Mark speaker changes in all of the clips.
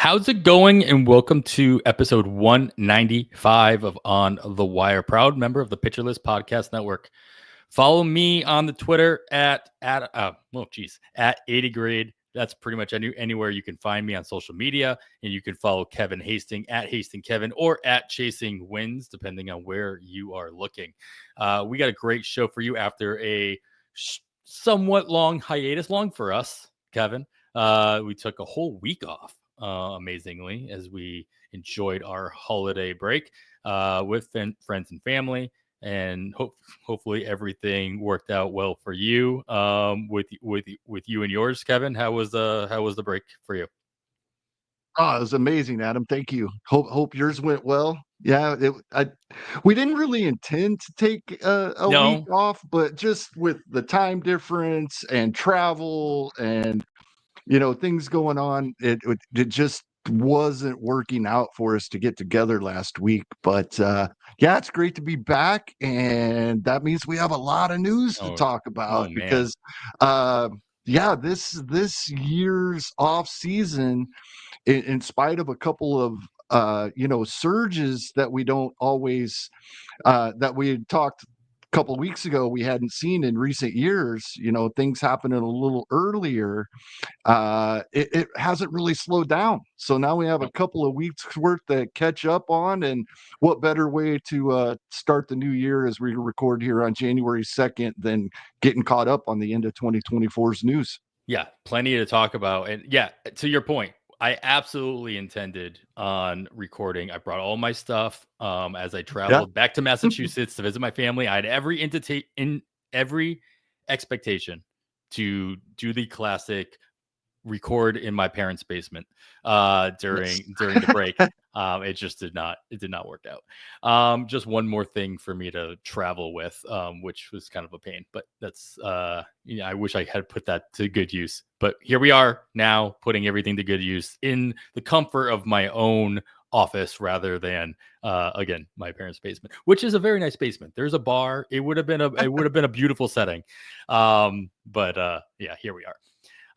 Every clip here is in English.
Speaker 1: How's it going? And welcome to episode 195 of On the Wire. Proud member of the Pitcher List Podcast Network. Follow me on the Twitter at 80 grade. That's pretty much anywhere you can find me on social media. And you can follow Kevin Hastings at Hastings Kevin or at Chasing Wins, depending on where you are looking. We got a great show for you after a somewhat long hiatus, long for us, Kevin. We took a whole week off. Amazingly, as we enjoyed our holiday break with friends and family, and hopefully everything worked out well for you with you and yours, Kevin. How was the break for you?
Speaker 2: Oh, it was amazing, Adam. Thank you. Hope yours went well. Yeah, we didn't really intend to take a week
Speaker 1: No.
Speaker 2: off, but just with the time difference and travel and things going on, it just wasn't working out for us to get together last week. But yeah, it's great to be back, and that means we have a lot of news to
Speaker 1: Oh,
Speaker 2: talk
Speaker 1: oh
Speaker 2: about
Speaker 1: man.
Speaker 2: because yeah, this year's off season, in spite of a couple of surges that we don't always that we had talked a couple weeks ago we hadn't seen in recent years, things happening a little earlier. It hasn't really slowed down, so now we have a
Speaker 1: No.
Speaker 2: couple of weeks worth to catch up on. And what better way to start the new year as we record here on January 2nd than getting caught up on the end of 2024's news.
Speaker 1: Yeah, plenty to talk about. And yeah, to your point, I absolutely intended on recording. I brought all my stuff as I
Speaker 2: Yeah.
Speaker 1: traveled back to Massachusetts to visit my family. I had every expectation to do the classic record in my parents' basement
Speaker 2: Yes.
Speaker 1: during the break. It just did not work out. Just one more thing for me to travel with, which was kind of a pain. But that's I wish I had put that to good use. But here we are now, putting everything to good use in the comfort of my own office rather than again my parents' basement, which is a very nice basement. There's a bar. It would have been a beautiful setting. But yeah, here we are.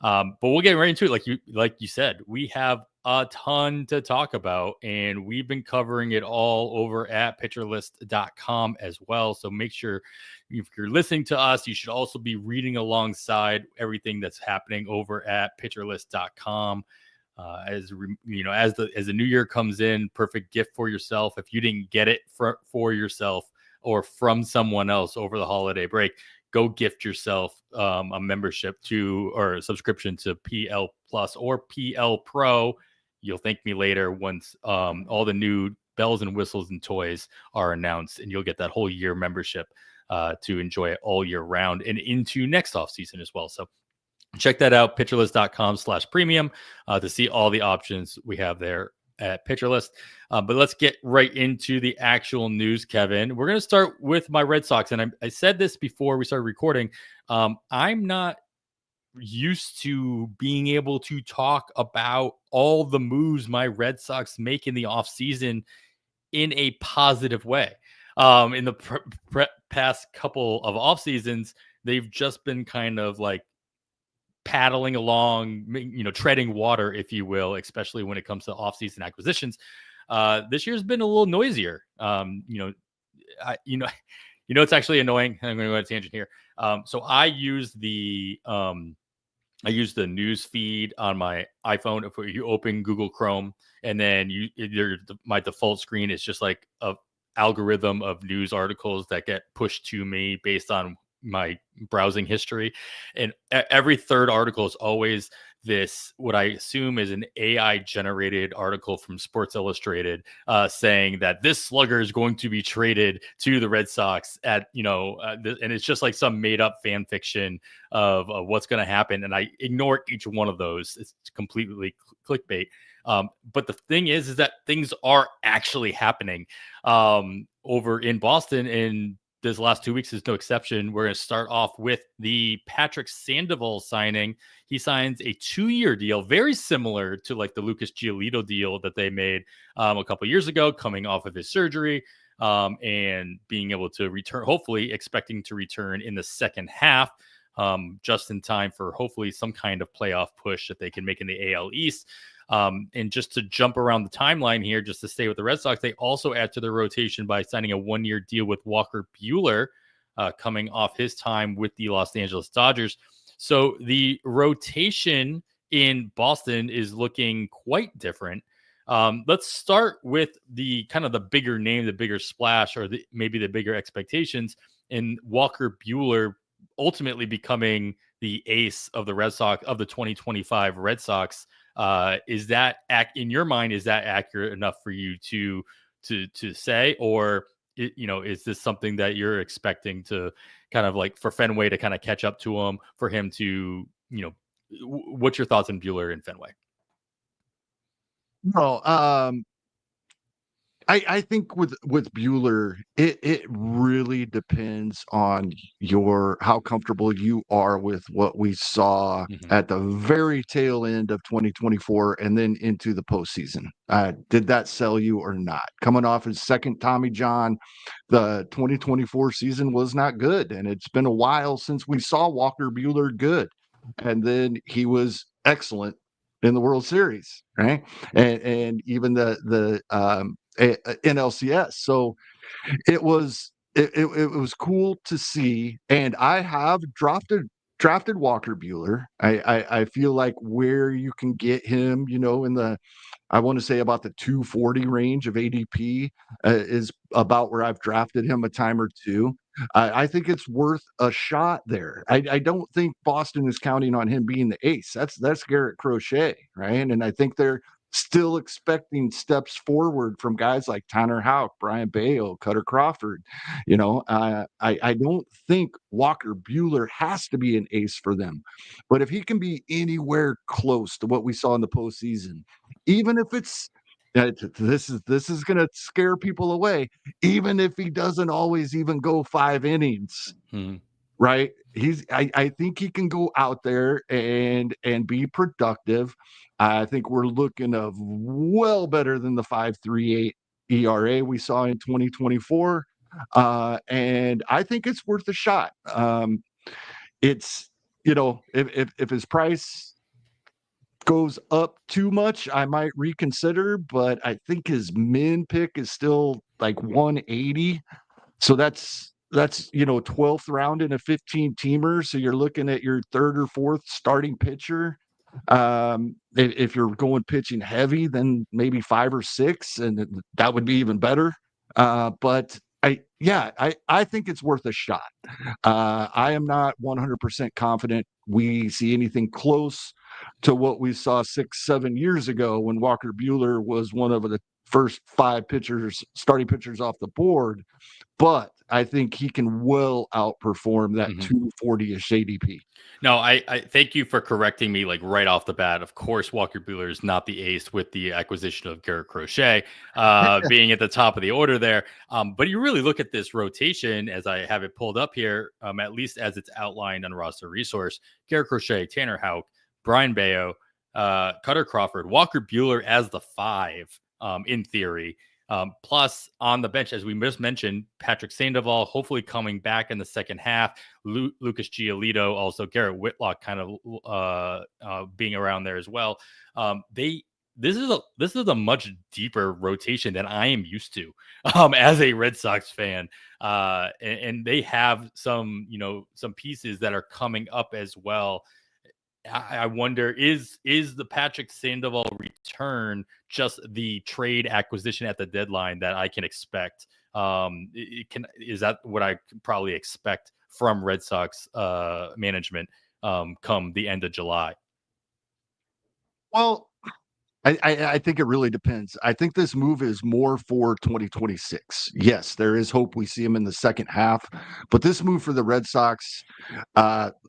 Speaker 1: But we'll get right into it. Like you said, we have a ton to talk about, and we've been covering it all over at pitcherlist.com as well. So make sure if you're listening to us, you should also be reading alongside everything that's happening over at pitcherlist.com. As the new year comes in, perfect gift for yourself. If you didn't get it for yourself or from someone else over the holiday break, go gift yourself a membership to or a subscription to PL Plus or PL Pro. You'll thank me later once all the new bells and whistles and toys are announced, and you'll get that whole year membership to enjoy it all year round and into next off season as well. So check that out, pitcherlist.com/premium to see all the options we have there at PitcherList. But let's get right into the actual news, Kevin. We're going to start with my Red Sox. And I said this before we started recording. I'm not used to being able to talk about all the moves my Red Sox make in the offseason in a positive way. In the past couple of off seasons, they've just been kind of like paddling along, treading water, if you will, especially when it comes to off-season acquisitions. This year's been a little noisier. It's actually annoying. I'm going to go on a tangent here. So I use the news feed on my iPhone. If you open Google Chrome and then my default screen is just like a algorithm of news articles that get pushed to me based on my browsing history, and every third article is always this, what I assume is an AI generated article from Sports Illustrated, saying that this slugger is going to be traded to the Red Sox at and it's just like some made up fan fiction of what's going to happen, and I ignore each one of those. It's completely clickbait. But the thing is that things are actually happening over in Boston, and this last 2 weeks is no exception. We're going to start off with the Patrick Sandoval signing. He signs a 2-year deal, very similar to like the Lucas Giolito deal that they made a couple years ago, coming off of his surgery and being able to return, hopefully expecting to return in the second half, just in time for hopefully some kind of playoff push that they can make in the AL East. And just to jump around the timeline here, just to stay with the Red Sox, they also add to their rotation by signing a 1-year deal with Walker Buehler, coming off his time with the Los Angeles Dodgers. So the rotation in Boston is looking quite different. Let's start with the kind of the bigger name, the bigger splash, or maybe the bigger expectations in Walker Buehler ultimately becoming the ace of the Red Sox of the 2025 Red Sox. Is that in your mind? Is that accurate enough for you to say, or is this something that you're expecting to kind of like for Fenway to kind of catch up to him, for him to what's your thoughts on Buehler and Fenway?
Speaker 2: No, I think with Bueller, it really depends on how comfortable you are with what we saw
Speaker 1: Mm-hmm.
Speaker 2: at the very tail end of 2024 and then into the postseason. Did that sell you or not? Coming off his second Tommy John, the 2024 season was not good, and it's been a while since we saw Walker Buehler good. And then he was excellent in the World Series, right? And even the NLCS. So it was cool to see, and I have drafted Walker Buehler. I feel like where you can get him, in the I want to say about the 240 range of ADP is about where I've drafted him a time or two. I think it's worth a shot there. I don't think Boston is counting on him being the ace. That's Garrett Crochet, right? And I think they're still expecting steps forward from guys like Tanner Houck, Brian Bayo, Cutter Crawford. I don't think Walker Buehler has to be an ace for them, but if he can be anywhere close to what we saw in the postseason, even if it's this is going to scare people away, even if he doesn't always even go 5 innings, right? I think he can go out there and be productive. I think we're looking of well better than the 5.38 ERA we saw in 2024. And I think it's worth a shot. It's if his price goes up too much, I might reconsider, but I think his min pick is still like 180. So that's 12th round in a 15 teamer. So you're looking at your third or fourth starting pitcher. If you're going pitching heavy, then maybe 5 or 6, and that would be even better. But I think it's worth a shot. I am not 100% confident we see anything close to what we saw 6-7 years ago when Walker Buehler was one of the first 5 starting pitchers off the board. But I think he can well outperform that 240-ish ADP.
Speaker 1: No, I thank you for correcting me like right off the bat. Of course, Walker Buehler is not the ace with the acquisition of Garrett Crochet being at the top of the order there. But you really look at this rotation as I have it pulled up here, at least as it's outlined on Roster Resource. Garrett Crochet, Tanner Houck, Brian Bayo, Cutter Crawford, Walker Buehler as the 5 in theory. Plus, on the bench, as we just mentioned, Patrick Sandoval hopefully coming back in the second half. Lucas Giolito, also Garrett Whitlock, kind of being around there as well. This is a much deeper rotation than I am used to as a Red Sox fan, and they have some pieces that are coming up as well. I wonder, is the Patrick Sandoval return just the trade acquisition at the deadline that I can expect? Is that what I could probably expect from Red Sox management come the end of July?
Speaker 2: Well, I think it really depends. I think this move is more for 2026. Yes, there is hope we see him in the second half, but this move for the Red Sox,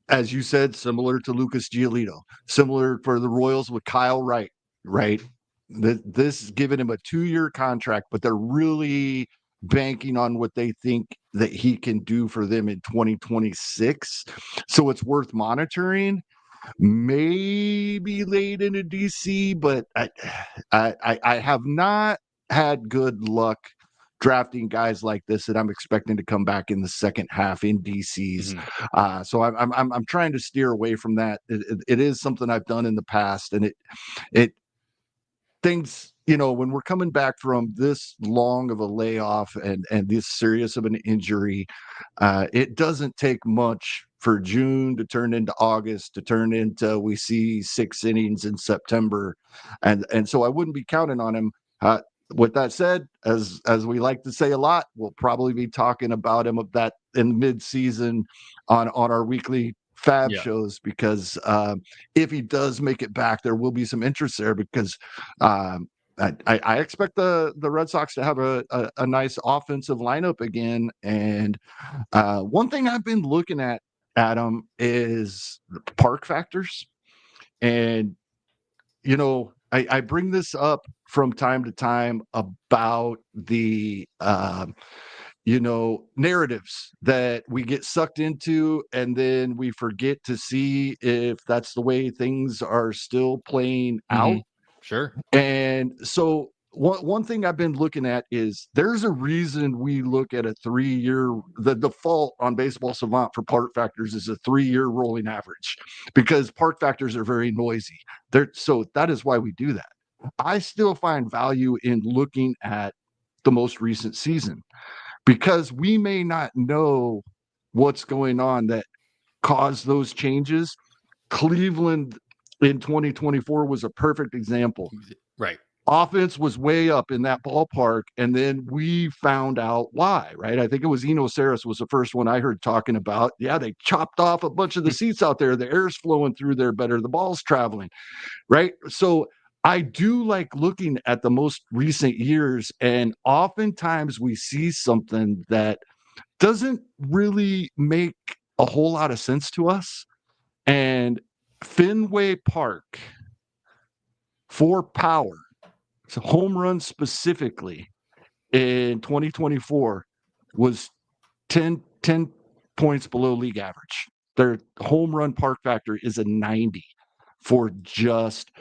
Speaker 2: as you said, similar to Lucas Giolito, similar for the Royals with Kyle Wright, right? This is giving him a 2-year contract, but they're really banking on what they think that he can do for them in 2026. So it's worth monitoring. Maybe late into DC, but I have not had good luck drafting guys like this that I'm expecting to come back in the second half in DCs. So I'm trying to steer away from that. It is something I've done in the past, and it things, when we're coming back from this long of a layoff and this serious of an injury, it doesn't take much for June to turn into August, to turn into we see 6 innings in September, and so I wouldn't be counting on him. With that said, as we like to say a lot, we'll probably be talking about him of that in mid-season on our weekly fab
Speaker 1: Yeah.
Speaker 2: shows, because if he does make it back, there will be some interest there, because I expect the Red Sox to have a nice offensive lineup again. And one thing I've been looking at, Adam, is the park factors. And I bring this up from time to time about the narratives that we get sucked into, and then we forget to see if that's the way things are still playing
Speaker 1: Mm-hmm.
Speaker 2: out.
Speaker 1: Sure.
Speaker 2: And so one thing I've been looking at is there's a reason we look at the default on Baseball Savant for park factors is a 3-year rolling average, because park factors are very noisy. So that is why we do that. I still find value in looking at the most recent season, because we may not know what's going on that caused those changes. Cleveland in 2024 was a perfect example.
Speaker 1: Right.
Speaker 2: Offense was way up in that ballpark, and then we found out why, right? I think it was Eno Saris was the first one I heard talking about. Yeah, they chopped off a bunch of the seats out there. The air's flowing through there better. The ball's traveling, right? So I do like looking at the most recent years, and oftentimes we see something that doesn't really make a whole lot of sense to us. And Fenway Park for power, so home runs specifically, in 2024 was 10 points below league average. Their home run park factor is a 90 for just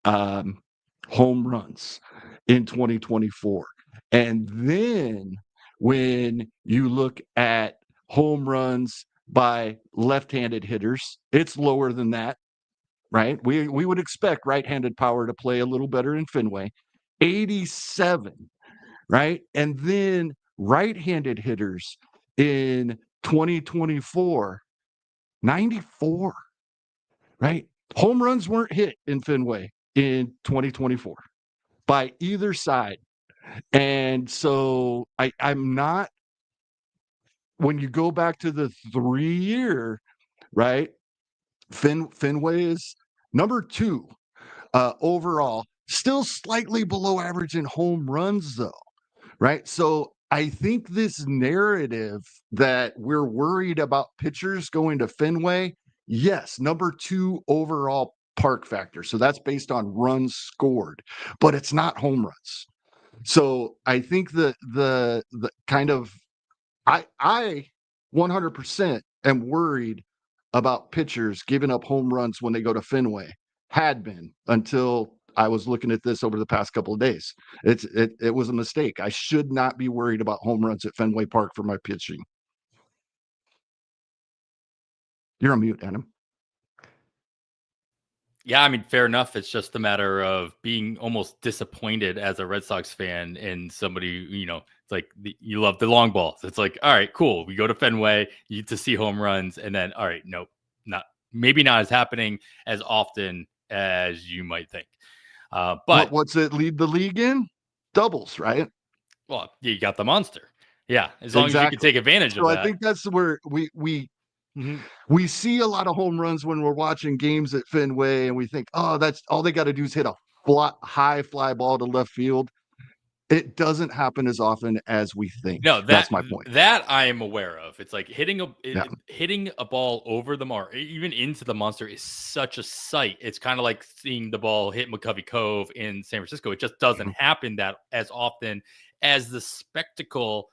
Speaker 2: home runs in 2024. And then when you look at home runs by left-handed hitters, it's lower than that, right? We would expect right-handed power to play a little better in Fenway. 87, right? And then right-handed hitters in 2024, 94, right? Home runs weren't hit in Fenway in 2024 by either side. And so I'm not, when you go back to the 3-year, right? Fenway is number 2 overall, still slightly below average in home runs, though, right? So I think this narrative that we're worried about pitchers going to Fenway, yes, number 2 overall park factor. So that's based on runs scored, but it's not home runs. So I think the kind of I 100% am worried about pitchers giving up home runs when they go to Fenway. Had been until I was looking at this over the past couple of days. It was a mistake. I should not be worried about home runs at Fenway Park for my pitching. You're on mute, Adam.
Speaker 1: Yeah, I mean, fair enough. It's just a matter of being almost disappointed as a Red Sox fan and somebody, it's like you love the long balls. It's like, all right, cool. We go to Fenway you to see home runs, and then, all right, nope, maybe not as happening as often as you might think. But
Speaker 2: what's it lead the league in? Doubles, right?
Speaker 1: well, you got the monster. Yeah, as long as you can
Speaker 2: Exactly.
Speaker 1: take advantage of
Speaker 2: So I
Speaker 1: that.
Speaker 2: think that's where
Speaker 1: Mhm.
Speaker 2: we see a lot of home runs when we're watching games at Fenway, and we think, oh, that's all they got to do is hit a high fly ball to left field. It doesn't happen as often as we think.
Speaker 1: No,
Speaker 2: That's my point.
Speaker 1: that I am aware of. It's like
Speaker 2: Yeah.
Speaker 1: hitting a ball over the mark, even into the monster, is such a sight. It's kind of like seeing the ball hit McCovey Cove in San Francisco. It just doesn't
Speaker 2: Mhm.
Speaker 1: happen that as often as the spectacle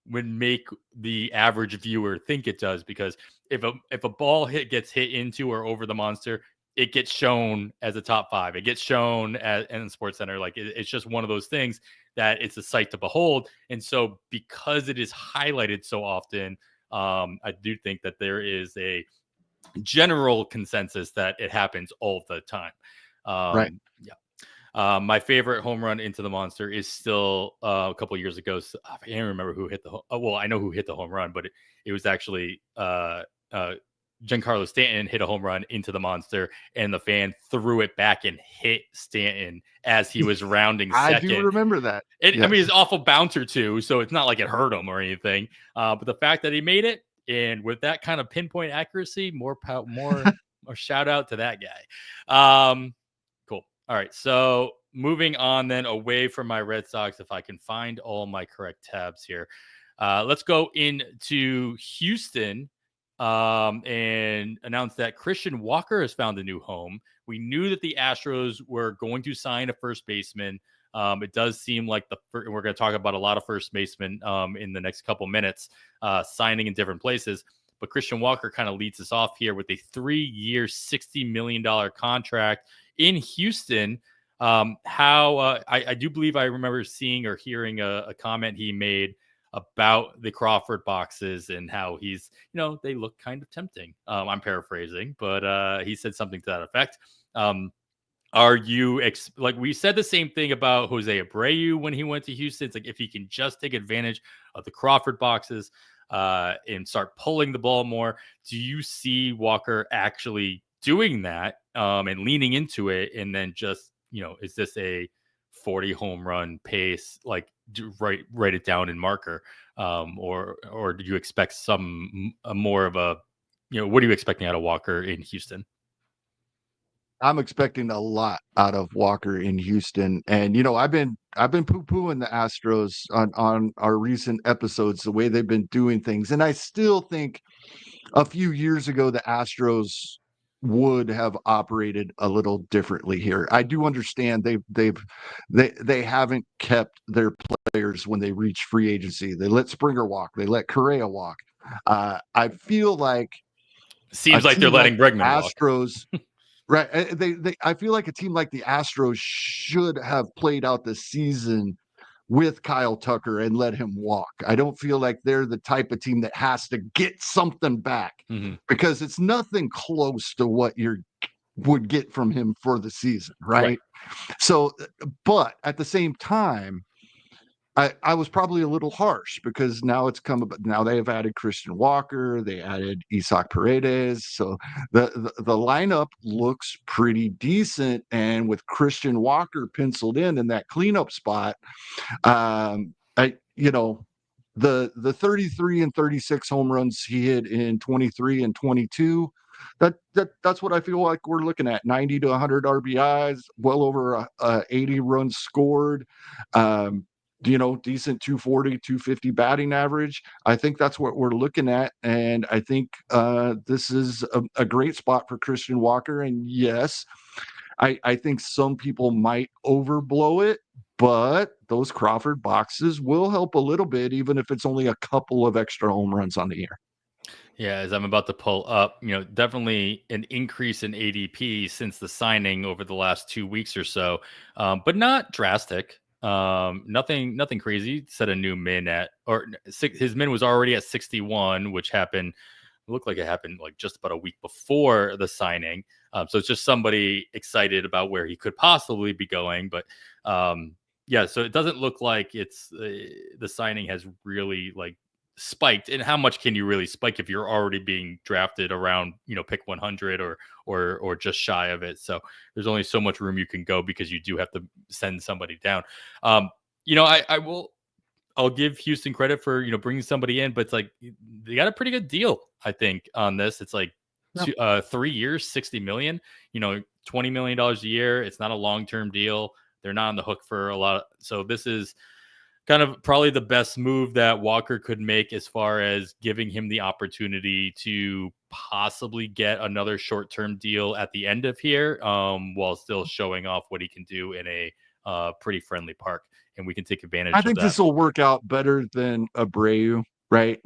Speaker 1: would make the average viewer think it does. Because if a ball gets hit into or over the monster, it gets shown as a top 5. It gets shown in the Sports Center. Like it's just one of those things that it's a sight to behold. And so because it is highlighted so often, I do think that there is a general consensus that it happens all the time.
Speaker 2: Right.
Speaker 1: Yeah. My favorite home run into the monster is still a couple years ago. So, I can't remember who hit well, I know who hit the home run, but it was actually Giancarlo Stanton hit a home run into the monster, and the fan threw it back and hit Stanton as he was rounding
Speaker 2: I do
Speaker 1: second.
Speaker 2: remember that.
Speaker 1: I mean, it's awful bouncer too, so it's not like it hurt him or anything. But the fact that he made it, and with that kind of pinpoint accuracy, more shout out to that guy. Cool. All right, so moving on then away from my Red Sox, if I can find all my correct tabs here. Let's go into Houston and announce that Christian Walker has found a new home. We knew that the Astros were going to sign a first baseman. It does seem like we're going to talk about a lot of first basemen in the next couple minutes, signing in different places. But Christian Walker kind of leads us off here with a 3-year, $60 million contract in Houston. I do believe I remember seeing or hearing a comment he made about the Crawford boxes and how he's, they look kind of tempting. I'm paraphrasing, but he said something to that effect. Are you like we said the same thing about Jose Abreu when he went to Houston? It's like if he can just take advantage of the Crawford boxes and start pulling the ball more, do you see Walker actually doing that and leaning into it? And then just, is this a 40 home run pace? Like write it down in marker, or do you expect some more of a, what are you expecting out of Walker in Houston?
Speaker 2: I'm expecting a lot out of Walker in Houston, and I've been poo-pooing the Astros on our recent episodes, the way they've been doing things, and I still think a few years ago the Astros would have operated a little differently here. I do understand they haven't kept their players when they reach free agency. They let Springer walk, they let Correa walk. I feel like
Speaker 1: seems like they're letting Bregman walk.
Speaker 2: Astros. Right. I feel like a team like the Astros should have played out the season with Kyle Tucker and let him walk. I don't feel like they're the type of team that has to get something back because it's nothing close to what you would get from him for the season. Right. So, but at the same time, I was probably a little harsh because now now they have added Christian Walker, they added Isaac Paredes, so the lineup looks pretty decent, and with Christian Walker penciled in that cleanup spot, the 33 and 36 home runs he hit in 23 and 22. That's what I feel like we're looking at. 90 to 100 RBIs, well over 80 runs scored. Decent 240, 250 batting average. I think that's what we're looking at. And I think this is a great spot for Christian Walker. And yes, I think some people might overblow it, but those Crawford boxes will help a little bit, even if it's only a couple of extra home runs on the year.
Speaker 1: Yeah, as I'm about to pull up, definitely an increase in ADP since the signing over the last 2 weeks or so, but not drastic. Nothing crazy. Set a new min his min was already at 61, which looked like it happened like just about a week before the signing. So it's just somebody excited about where he could possibly be going. But yeah, so it doesn't look like it's the signing has really like spiked. And how much can you really spike if you're already being drafted around, pick 100 or just shy of it? So there's only so much room you can go because you do have to send somebody down. I'll give Houston credit for, bringing somebody in, but it's like they got a pretty good deal, I think, on this. It's like 3 years, 60 million, $20 million a year. It's not a long-term deal. They're not on the hook for a lot. So this is kind of probably the best move that Walker could make as far as giving him the opportunity to possibly get another short-term deal at the end of here, while still showing off what he can do in a pretty friendly park. And we can take advantage of that.
Speaker 2: I think this will work out better than Abreu, right?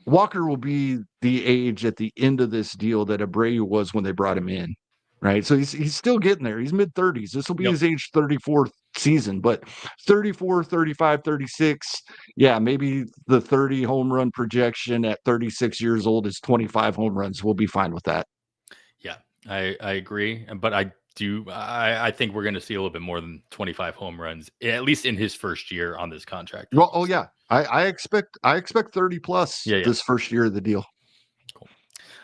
Speaker 2: Walker will be the age at the end of this deal that Abreu was when they brought him in, right? So he's still getting there. He's mid-30s. This will be his age 34th season, but 34, 35, 36, yeah, maybe the 30 home run projection at 36 years old is 25 home runs. We'll be fine with that.
Speaker 1: Yeah, I agree. But I I think we're going to see a little bit more than 25 home runs, at least in his first year on this contract.
Speaker 2: Well, oh yeah, I expect 30 plus
Speaker 1: Yeah,
Speaker 2: this first year of the deal.
Speaker 1: Cool.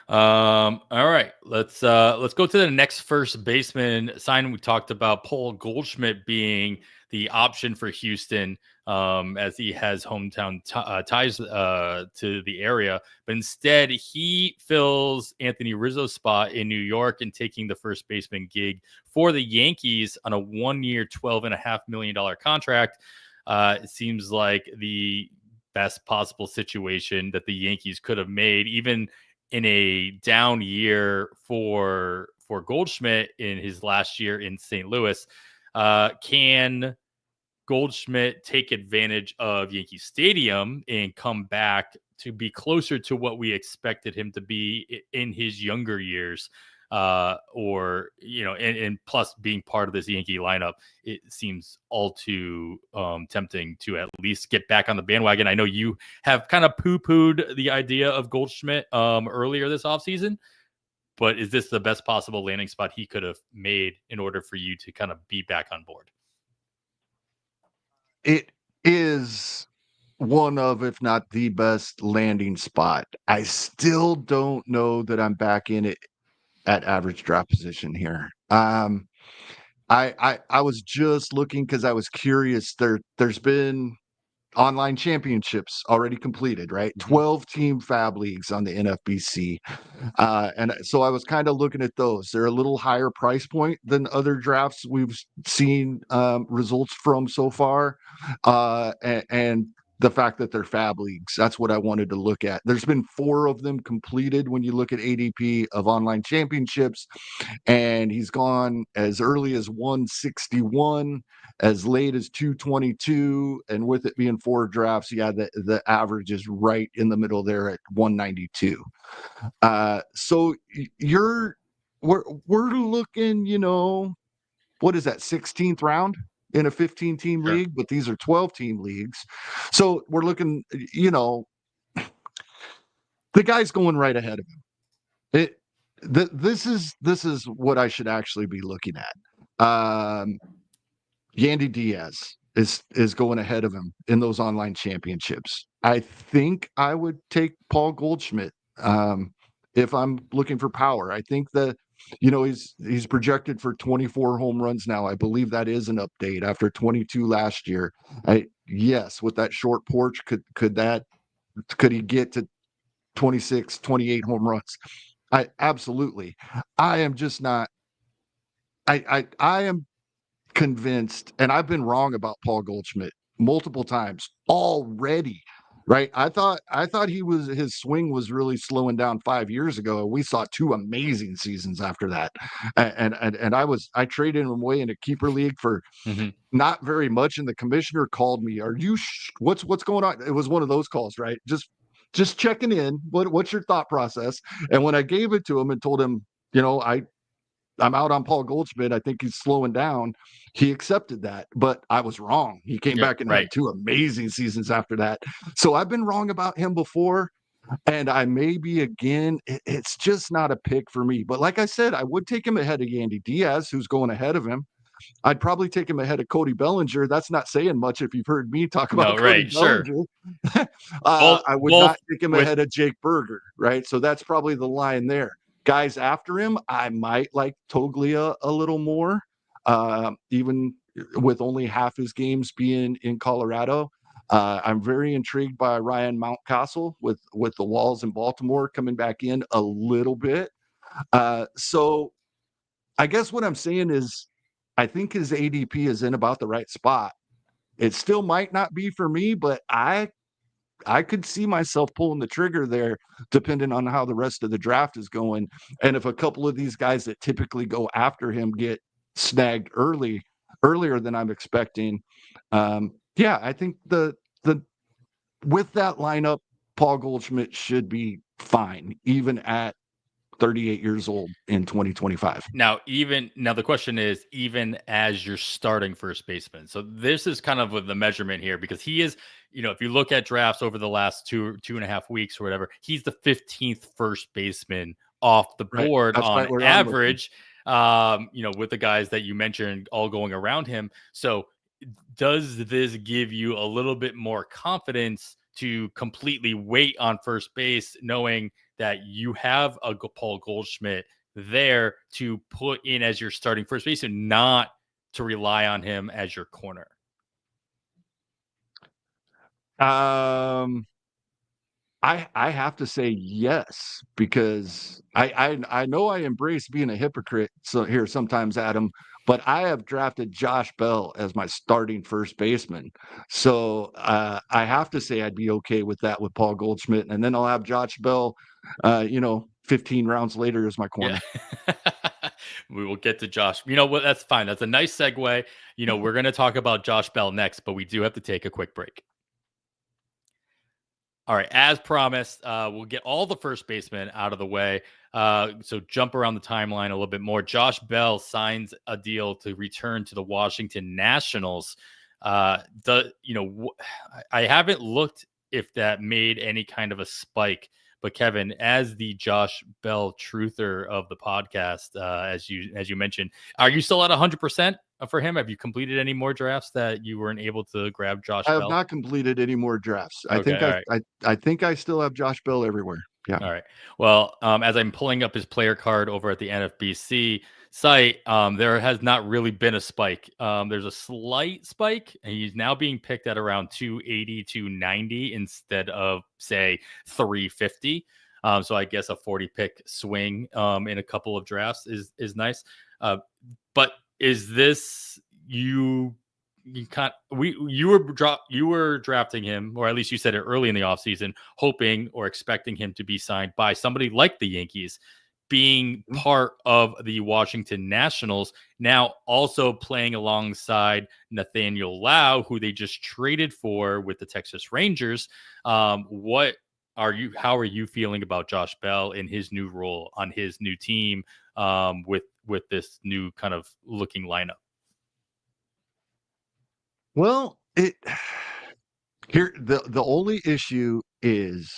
Speaker 1: All right, let's go to the next first baseman sign. We talked about Paul Goldschmidt being the option for Houston, as he has hometown ties to the area, but instead he fills Anthony Rizzo's spot in New York and taking the first baseman gig for the Yankees on a 1-year, $12.5 million contract. It seems like the best possible situation that the Yankees could have made, even in a down year for Goldschmidt in his last year in St. Louis. Can Goldschmidt take advantage of Yankee Stadium and come back to be closer to what we expected him to be in his younger years? Or, and plus being part of this Yankee lineup, it seems all too tempting to at least get back on the bandwagon. I know you have kind of poo-pooed the idea of Goldschmidt earlier this offseason, but is this the best possible landing spot he could have made in order for you to kind of be back on board?
Speaker 2: It is one of, if not the best landing spot. I still don't know that I'm back in it at average draft position here. I was just looking because I was curious. There's been online championships already completed, right? 12 team fab leagues on the NFBC. And so I was kind of looking at those. They're a little higher price point than other drafts we've seen results from so far. And the fact that they're fab leagues, that's what I wanted to look at. There's been 4 of them completed when you look at ADP of online championships, and he's gone as early as 161, as late as 222, and with it being 4 drafts, the average is right in the middle there at 192. So we're looking, what is that, 16th round in a 15-team league, but these are 12-team leagues. So we're looking, the guy's going right ahead of him. This is what I should actually be looking at. Yandy Diaz is going ahead of him in those online championships. I think I would take Paul Goldschmidt if I'm looking for power. I think that he's projected for 24 home runs now. I believe that is an update after 22 last year. Yes, with that short porch, could he get to 26, 28 home runs? Absolutely. I am just not. I am convinced, and I've been wrong about Paul Goldschmidt multiple times already. Right. I thought his swing was really slowing down 5 years ago. We saw 2 amazing seasons after that. And I traded him away in a keeper league for not very much. And the commissioner called me. Are you what's going on? It was one of those calls, right? Just checking in. What's your thought process? And when I gave it to him and told him, I'm out on Paul Goldschmidt, I think he's slowing down, he accepted that, but I was wrong. He came back and had 2 amazing seasons after that. So I've been wrong about him before, and I may be again. It's just not a pick for me. But like I said, I would take him ahead of Yandy Diaz, who's going ahead of him. I'd probably take him ahead of Cody Bellinger. That's not saying much if you've heard me talk about Cody Bellinger. I would not take him ahead of Jake Berger, right? So that's probably the line there. Guys after him, I might like Toglia a little more, even with only half his games being in Colorado. I'm very intrigued by Ryan Mountcastle with the Walls in Baltimore coming back in a little bit. So I guess what I'm saying is I think his ADP is in about the right spot. It still might not be for me, but I could see myself pulling the trigger there, depending on how the rest of the draft is going. And if a couple of these guys that typically go after him get snagged earlier than I'm expecting, I think the with that lineup, Paul Goldschmidt should be fine, even at 38 years old in 2025.
Speaker 1: Now the question is, even as your starting first baseman. So this is kind of with the measurement here, because he is, if you look at drafts over the last 2.5 weeks or whatever, he's the 15th first baseman off the board on average. with the guys that you mentioned all going around him. So does this give you a little bit more confidence to completely wait on first base, knowing that you have a Paul Goldschmidt there to put in as your starting first base and not to rely on him as your corner?
Speaker 2: Um, I have to say yes, because I know I embrace being a hypocrite so here sometimes, Adam, but I have drafted Josh Bell as my starting first baseman. So I have to say I'd be okay with that with Paul Goldschmidt, and then I'll have Josh Bell, 15 rounds later as my
Speaker 1: Yeah.
Speaker 2: corner.
Speaker 1: We will get to Josh. You know what? That's fine. That's a nice segue. We're going to talk about Josh Bell next, but we do have to take a quick break. All right, as promised, we'll get all the first basemen out of the way. So jump around the timeline a little bit more. Josh Bell signs a deal to return to the Washington Nationals. I haven't looked if that made any kind of a spike, but Kevin, as the Josh Bell truther of the podcast, as you mentioned, are you still at 100% for him? Have you completed any more drafts that you weren't able to grab Josh
Speaker 2: I have
Speaker 1: Bell?
Speaker 2: not completed any more drafts. I
Speaker 1: Okay,
Speaker 2: think
Speaker 1: all
Speaker 2: I
Speaker 1: right.
Speaker 2: I I think I still have Josh Bell everywhere. Yeah.
Speaker 1: All right. Well, as I'm pulling up his player card over at the NFBC site, there has not really been a spike. There's a slight spike, and he's now being picked at around 280, 290 instead of, say, 350. So I guess a 40 pick swing in a couple of drafts is nice. But is this you were drafting him, or at least you said it early in the offseason, hoping or expecting him to be signed by somebody like the Yankees, being
Speaker 2: Mhm.
Speaker 1: part of the Washington Nationals, now also playing alongside Nathaniel Lau, who they just traded for with the Texas Rangers. What are you how are you feeling about Josh Bell in his new role on his new team, with this new kind of looking lineup?
Speaker 2: Well, it here the only issue is,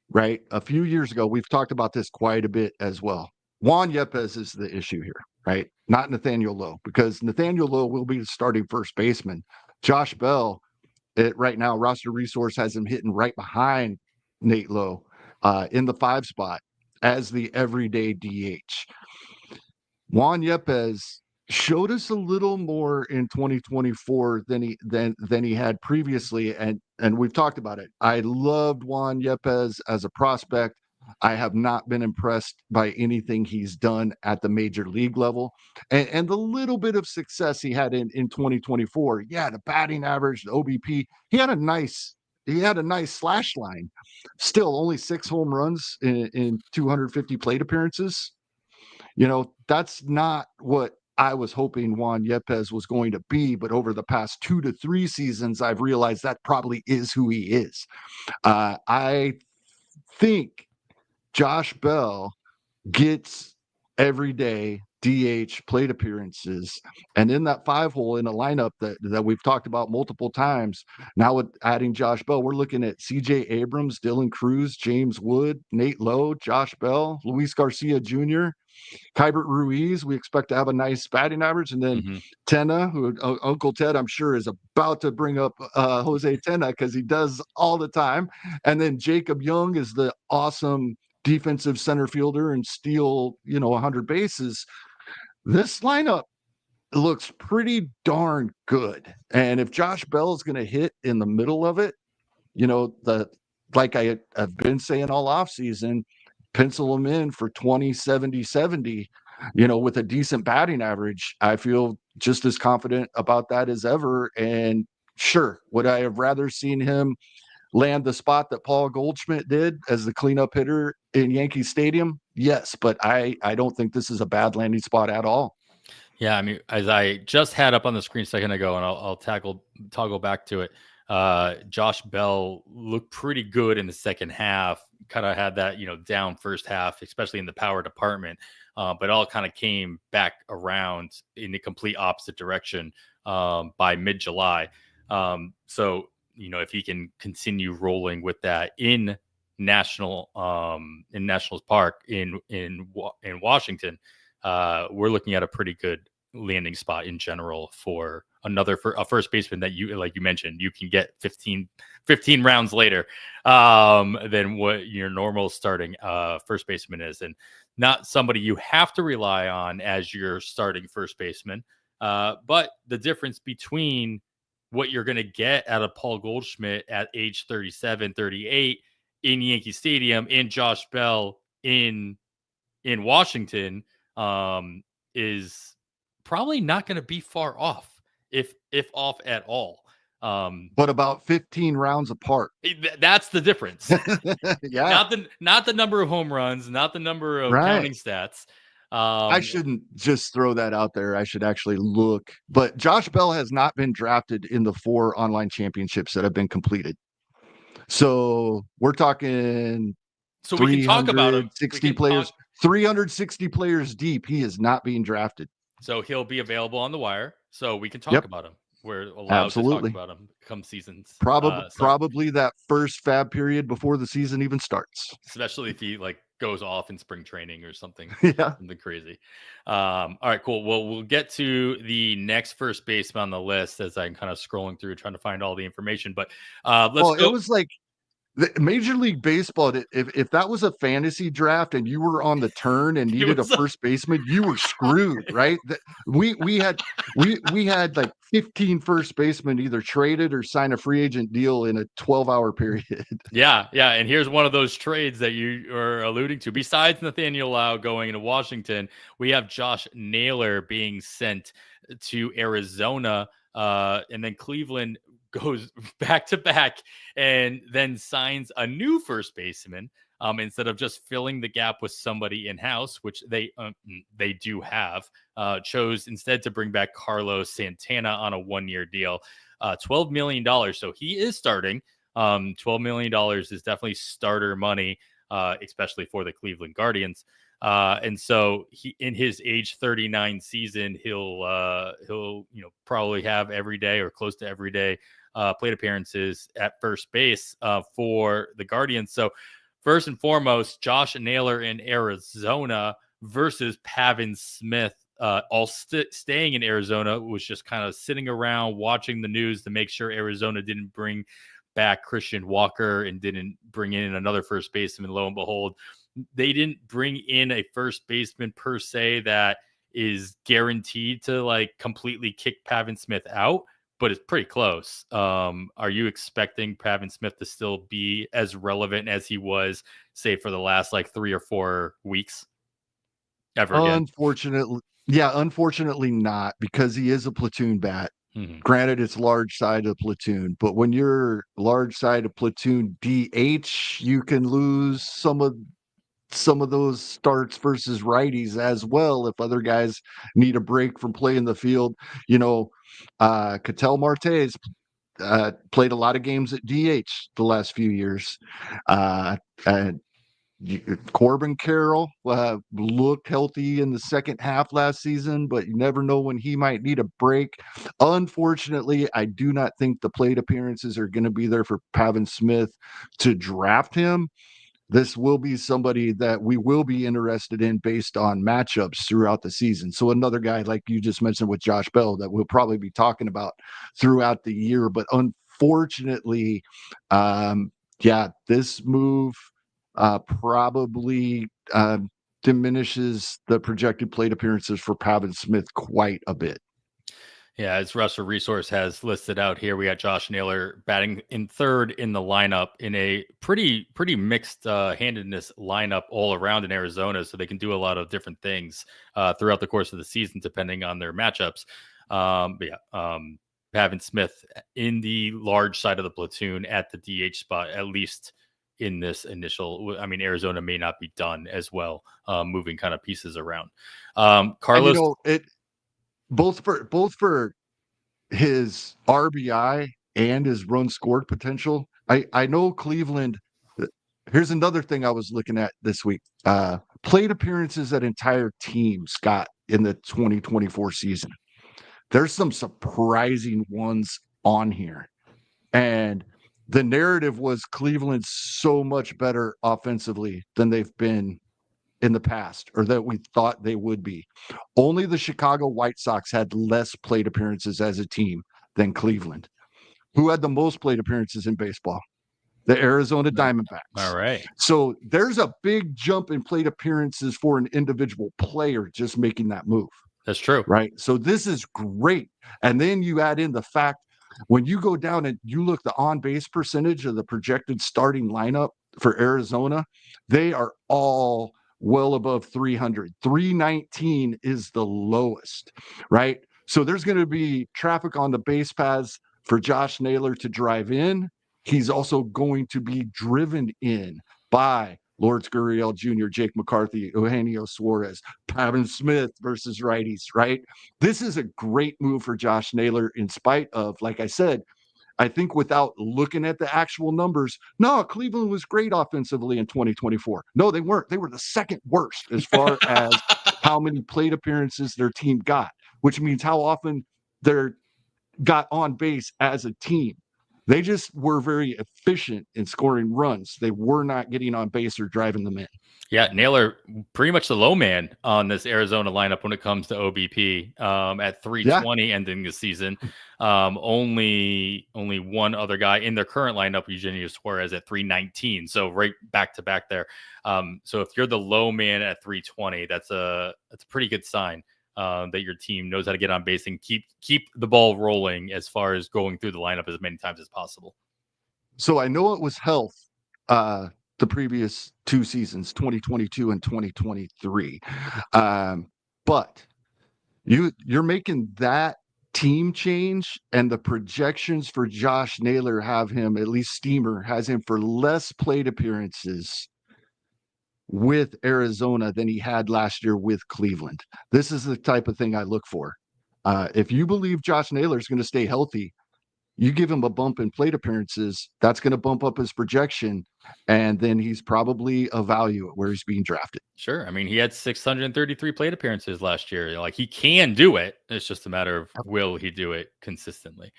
Speaker 2: right, a few years ago, we've talked about this quite a bit as well. Juan Yepes is the issue here, right? Not Nathaniel Lowe, because Nathaniel Lowe will be the starting first baseman. Josh Bell, right now, roster resource has him hitting right behind Nate Lowe in the 5 spot as the everyday DH. Juan Yepes showed us a little more in 2024 than he had previously, and we've talked about it. I loved Juan Yepes as a prospect. I have not been impressed by anything he's done at the major league level, and the little bit of success he had in 2024. Yeah, the batting average, the OBP. He had a nice slash line. Still, only 6 home runs in 250 plate appearances. That's not what I was hoping Juan Yepes was going to be, but over the past 2 to 3 seasons, I've realized that probably is who he is. I think Josh Bell gets everyday DH plate appearances, and in that 5 hole in a lineup that we've talked about multiple times. Now with adding Josh Bell, we're looking at CJ Abrams, Dylan Cruz, James Wood, Nate Lowe, Josh Bell, Luis Garcia Jr., Kybert Ruiz. We expect to have a nice batting average. And then
Speaker 1: Mm-hmm.
Speaker 2: Tenna, who Uncle Ted, I'm sure, is about to bring up Jose Tenna because he does all the time. And then Jacob Young is the awesome defensive center fielder and steal, 100 bases. This lineup looks pretty darn good. And if Josh Bell is going to hit in the middle of it, like I have been saying all offseason, pencil him in for 20, 70, 70, with a decent batting average. I feel just as confident about that as ever. And sure, would I have rather seen him land the spot that Paul Goldschmidt did as the cleanup hitter in Yankee Stadium? Yes, but I don't think this is a bad landing spot at all.
Speaker 1: Yeah, I mean, as I just had up on the screen a second ago, and I'll toggle back to it. Josh Bell looked pretty good in the second half. Kind of had that down first half, especially in the power department. But all kind of came back around in the complete opposite direction by mid July. So if he can continue rolling with that in Nationals Park in Washington, we're looking at a pretty good landing spot in general for a first baseman that you, like you mentioned, you can get 15 rounds later than what your normal starting first baseman is, and not somebody you have to rely on as your starting first baseman. But the difference between what you're going to get out of Paul Goldschmidt at age 37, 38 in Yankee Stadium, and Josh Bell in Washington, is probably not going to be far off, if off at all.
Speaker 2: But about 15 rounds apart.
Speaker 1: That's the difference.
Speaker 2: Yeah.
Speaker 1: Not the number of home runs, not the number of
Speaker 2: Right.
Speaker 1: counting stats.
Speaker 2: I shouldn't just throw that out there. I should actually look. But Josh Bell has not been drafted in the 4 online championships that have been completed. So we're talking
Speaker 1: so we can talk about him.
Speaker 2: 360 players, 360 players deep. He is not being drafted.
Speaker 1: So he'll be available on the wire. So we can talk about him. We're allowed to talk about him come seasons.
Speaker 2: Probably that first fab period before the season even starts.
Speaker 1: Especially if he goes off in spring training or something.
Speaker 2: Yeah.
Speaker 1: Something crazy. All right, cool. Well, we'll get to the next first baseman on the list as I'm kind of scrolling through trying to find all the information. But let's go.
Speaker 2: It was like Major League Baseball, if that was a fantasy draft and you were on the turn and needed a first baseman, you were screwed, right? We had like 15 first basemen either traded or sign a free agent deal in a 12-hour period.
Speaker 1: Yeah. And here's one of those trades that you are alluding to. Besides Nathaniel Lau going into Washington, we have Josh Naylor being sent to Arizona, and then Cleveland goes back to back and then signs a new first baseman, instead of just filling the gap with somebody in-house, which they do have. Chose instead to bring back Carlos Santana on a 1-year deal, $12 million. So he is starting. $12 million is definitely starter money, especially for the Cleveland Guardians. And so he, in his age 39 season, he'll probably have every day or close to every day plate appearances at first base for the Guardians. So first and foremost, Josh Naylor in Arizona versus Pavin Smith, staying in Arizona, was just kind of sitting around watching the news to make sure Arizona didn't bring back Christian Walker and didn't bring in another first baseman. Lo and behold, they didn't bring in a first baseman per se that is guaranteed to completely kick Pavin Smith out, but it's pretty close. Are you expecting Pavin Smith to still be as relevant as he was, say, for the last 3 or 4 weeks ever again?
Speaker 2: Unfortunately not, because he is a platoon bat.
Speaker 1: Mm-hmm.
Speaker 2: Granted, it's large side of platoon, but when you're large side of platoon DH, you can lose some of those starts versus righties as well if other guys need a break from playing the field. Ketel Marte's played a lot of games at DH the last few years. And Corbin Carroll looked healthy in the second half last season, but you never know when he might need a break. Unfortunately, I do not think the plate appearances are going to be there for Pavin Smith to draft him. This will be somebody that we will be interested in based on matchups throughout the season. So another guy, like you just mentioned with Josh Bell, that we'll probably be talking about throughout the year. But unfortunately, this move probably diminishes the projected plate appearances for Pavin Smith quite a bit.
Speaker 1: Yeah, as Russell Resource has listed out here, we got Josh Naylor batting in third in the lineup in a pretty mixed handedness lineup all around in Arizona. So they can do a lot of different things throughout the course of the season, depending on their matchups. Pavin Smith in the large side of the platoon at the DH spot, at least in this initial. I mean, Arizona may not be done as well, moving kind of pieces around. Carlos,
Speaker 2: both for his RBI and his run scored potential. I know Cleveland. Here's another thing I was looking at this week. Plate appearances that entire teams got in the 2024 season. There's some surprising ones on here. And the narrative was Cleveland's so much better offensively than they've been in the past, or that we thought they would be. Only the Chicago White Sox had less plate appearances as a team than Cleveland. Who had the most plate appearances in baseball? The Arizona
Speaker 1: All
Speaker 2: Diamondbacks.
Speaker 1: right.
Speaker 2: So there's a big jump in plate appearances for an individual player just making that move.
Speaker 1: That's true.
Speaker 2: Right. So this is great. And then you add in the fact when you go down and you look the on base percentage of the projected starting lineup for Arizona, they are all well above 300. 319 is the lowest. Right. So there's going to be traffic on the base paths for Josh Naylor to drive in. He's also going to be driven in by Lourdes Gurriel Jr., Jake McCarthy, Eugenio Suarez, Pavin Smith versus righties, right? This is a great move for Josh Naylor in spite of, like I said, I think without looking at the actual numbers, no, Cleveland was great offensively in 2024. No, they weren't. They were the second worst as far as how many plate appearances their team got, which means how often they're got on base as a team. They just were very efficient in scoring runs. They were not getting on base or driving them in.
Speaker 1: Yeah, Naylor, pretty much the low man on this Arizona lineup when it comes to OBP at 320 ending the season. Only one other guy in their current lineup, Eugenio Suarez, at 319. So right back to back there. So if you're the low man at 320, that's a pretty good sign that your team knows how to get on base and keep the ball rolling as far as going through the lineup as many times as possible.
Speaker 2: So I know it was health the previous two seasons, 2022 and 2023. But you're making that team change, and the projections for Josh Naylor have him, at least Steamer has him for less plate appearances with Arizona than he had last year with Cleveland. This is the type of thing I look for. If you believe Josh Naylor is going to stay healthy, you give him a bump in plate appearances, that's going to bump up his projection, and then he's probably a value at where he's being drafted.
Speaker 1: Sure. I mean, he had 633 plate appearances last year. Like, he can do it. It's just a matter of will he do it consistently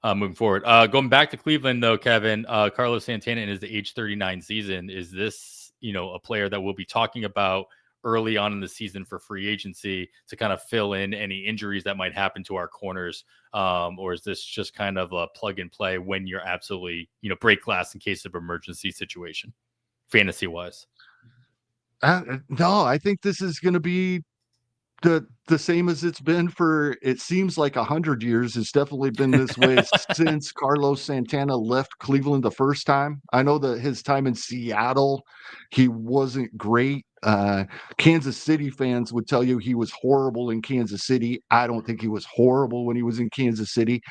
Speaker 1: moving forward. Going back to Cleveland, though, Kevin, Carlos Santana in his age 39 season, is this, a player that we'll be talking about early on in the season for free agency to kind of fill in any injuries that might happen to our corners? Or is this just kind of a plug and play when you're absolutely, break glass in case of emergency situation, fantasy wise?
Speaker 2: No, I think this is going to be the same as it's been for, it seems like 100 years. It's definitely been this way since Carlos Santana left Cleveland the first time. I know that his time in Seattle, he wasn't great. Kansas City fans would tell you he was horrible in Kansas City. I don't think he was horrible when he was in Kansas City.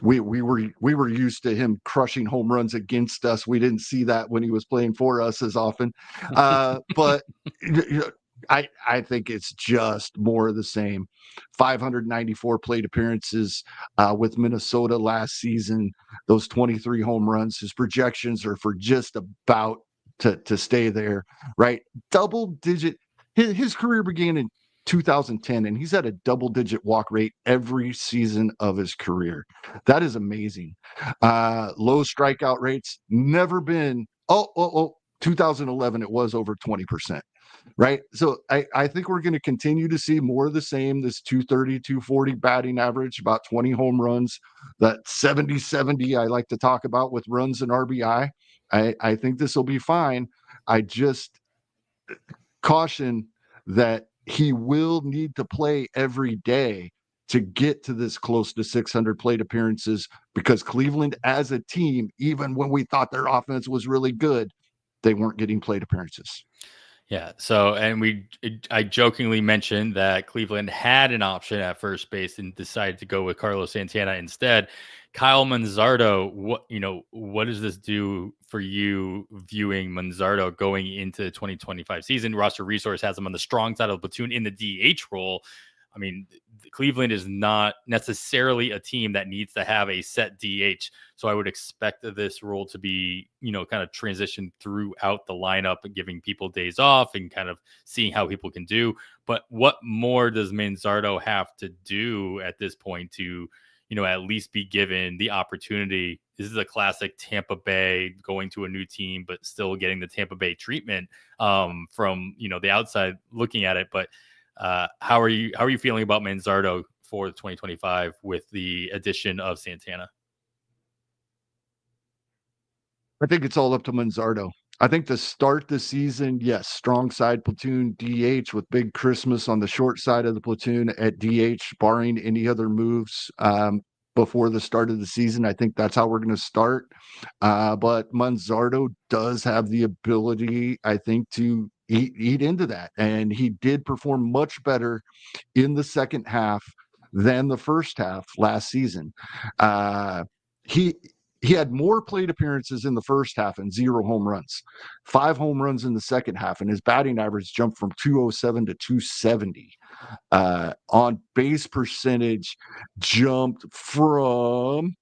Speaker 2: We were used to him crushing home runs against us. We didn't see that when he was playing for us as often. But I think it's just more of the same. 594 plate appearances with Minnesota last season, those 23 home runs. His projections are for just about to stay there, right? Double digit. His career began in 2010, and he's had a double-digit walk rate every season of his career. That is amazing. Low strikeout rates, never been. 2011, it was over 20%. Right. So I think we're going to continue to see more of the same, this 230, 240 batting average, about 20 home runs, that 70-70 I like to talk about with runs and RBI. I think this will be fine. I just caution that he will need to play every day to get to this close to 600 plate appearances, because Cleveland as a team, even when we thought their offense was really good, they weren't getting plate appearances.
Speaker 1: Yeah. So, and I jokingly mentioned that Cleveland had an option at first base and decided to go with Carlos Santana instead. Kyle Manzardo, what does this do for you viewing Manzardo going into the 2025 season? Roster Resource has him on the strong side of the platoon in the DH role. I mean, Cleveland is not necessarily a team that needs to have a set DH. So I would expect this role to be, kind of transition throughout the lineup and giving people days off and kind of seeing how people can do. But what more does Manzardo have to do at this point to, at least be given the opportunity this is a classic Tampa Bay going to a new team, but still getting the Tampa Bay treatment from the outside looking at it. But how are you feeling about Manzardo for 2025 with the addition of Santana?
Speaker 2: I think it's all up to Manzardo. I think to start the season, yes, strong side platoon DH with Big Christmas on the short side of the platoon at DH, barring any other moves before the start of the season. I think that's how we're going to start. But Manzardo does have the ability, I think, to eat into that. And he did perform much better in the second half than the first half last season. He he had more plate appearances in the first half and 0 home runs, 5 home runs in the second half, and his batting average jumped from 207 to 270. On base percentage jumped from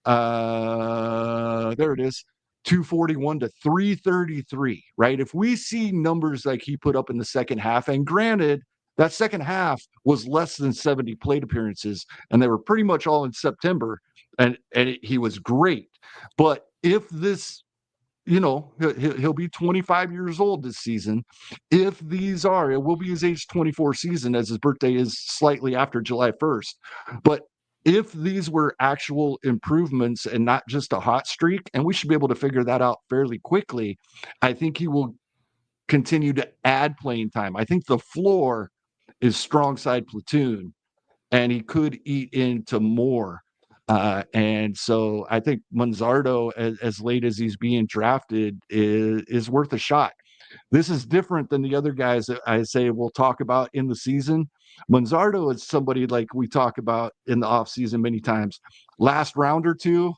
Speaker 2: there it is, 241 to 333, right? If we see numbers like he put up in the second half, and granted, that second half was less than 70 plate appearances, and they were pretty much all in September, and he was great. But if this, he'll be 25 years old this season. If these are, it will be his age 24 season, as his birthday is slightly after July 1st. But if these were actual improvements and not just a hot streak, and we should be able to figure that out fairly quickly, I think he will continue to add playing time. I think the floor is strong side platoon, and he could eat into more. And so I think Manzardo, as late as he's being drafted, is worth a shot. This is different than the other guys that I say we'll talk about in the season. Manzardo is somebody like we talk about in the offseason many times, last round or two.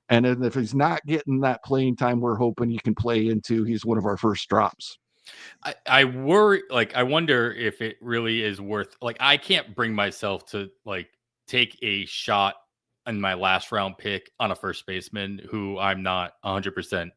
Speaker 2: And then if he's not getting that playing time we're hoping he can play into, he's one of our first drops.
Speaker 1: I worry, I wonder if it really is worth, I can't bring myself to take a shot in my last round pick on a first baseman who I'm not 100%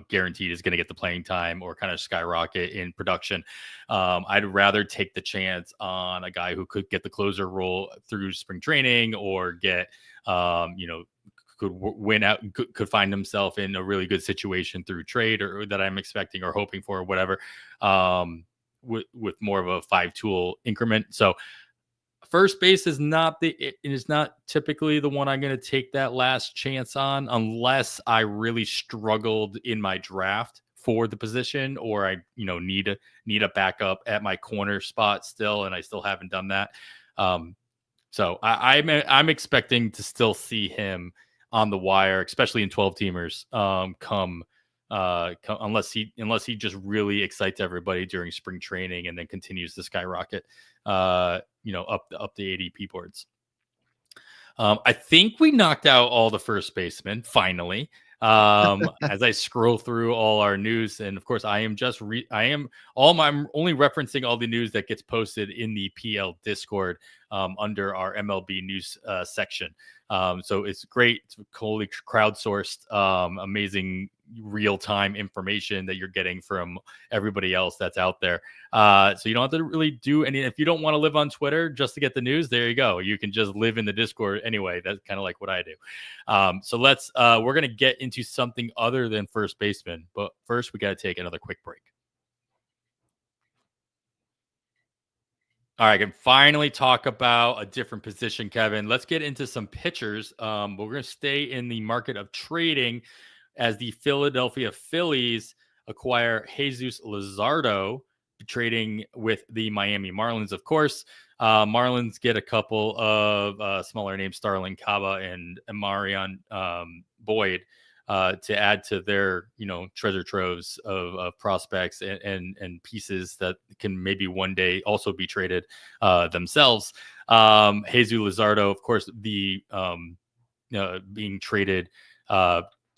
Speaker 1: guaranteed is going to get the playing time or kind of skyrocket in production. I'd rather take the chance on a guy who could get the closer role through spring training or get could win out, could find himself in a really good situation through trade or that I'm expecting or hoping for or whatever, with more of a 5-tool increment. So first base is not typically the one I'm going to take that last chance on unless I really struggled in my draft for the position, or I need a backup at my corner spot still, and I still haven't done that. So I'm expecting to still see him on the wire, especially in 12 teamers, come unless he just really excites everybody during spring training and then continues to skyrocket, up the ADP boards. I think we knocked out all the first basemen finally. As I scroll through all our news, and of course I'm only referencing all the news that gets posted in the PL Discord under our MLB news section. So it's great. It's totally crowdsourced, amazing real-time information that you're getting from everybody else that's out there. So you don't have to really do any. If you don't want to live on Twitter just to get the news, there you go. You can just live in the Discord anyway. That's kind of like what I do. So we're going to get into something other than first baseman, but first we got to take another quick break. All right, I can finally talk about a different position, Kevin. Let's get into some pitchers. But we're going to stay in the market of trading as the Philadelphia Phillies acquire Jesus Luzardo, trading with the Miami Marlins, of course. Marlins get a couple of smaller names, Starlin Caba and Marion Boyd, to add to their treasure troves of prospects and pieces that can maybe one day also be traded themselves. Jesus Luzardo, of course, being traded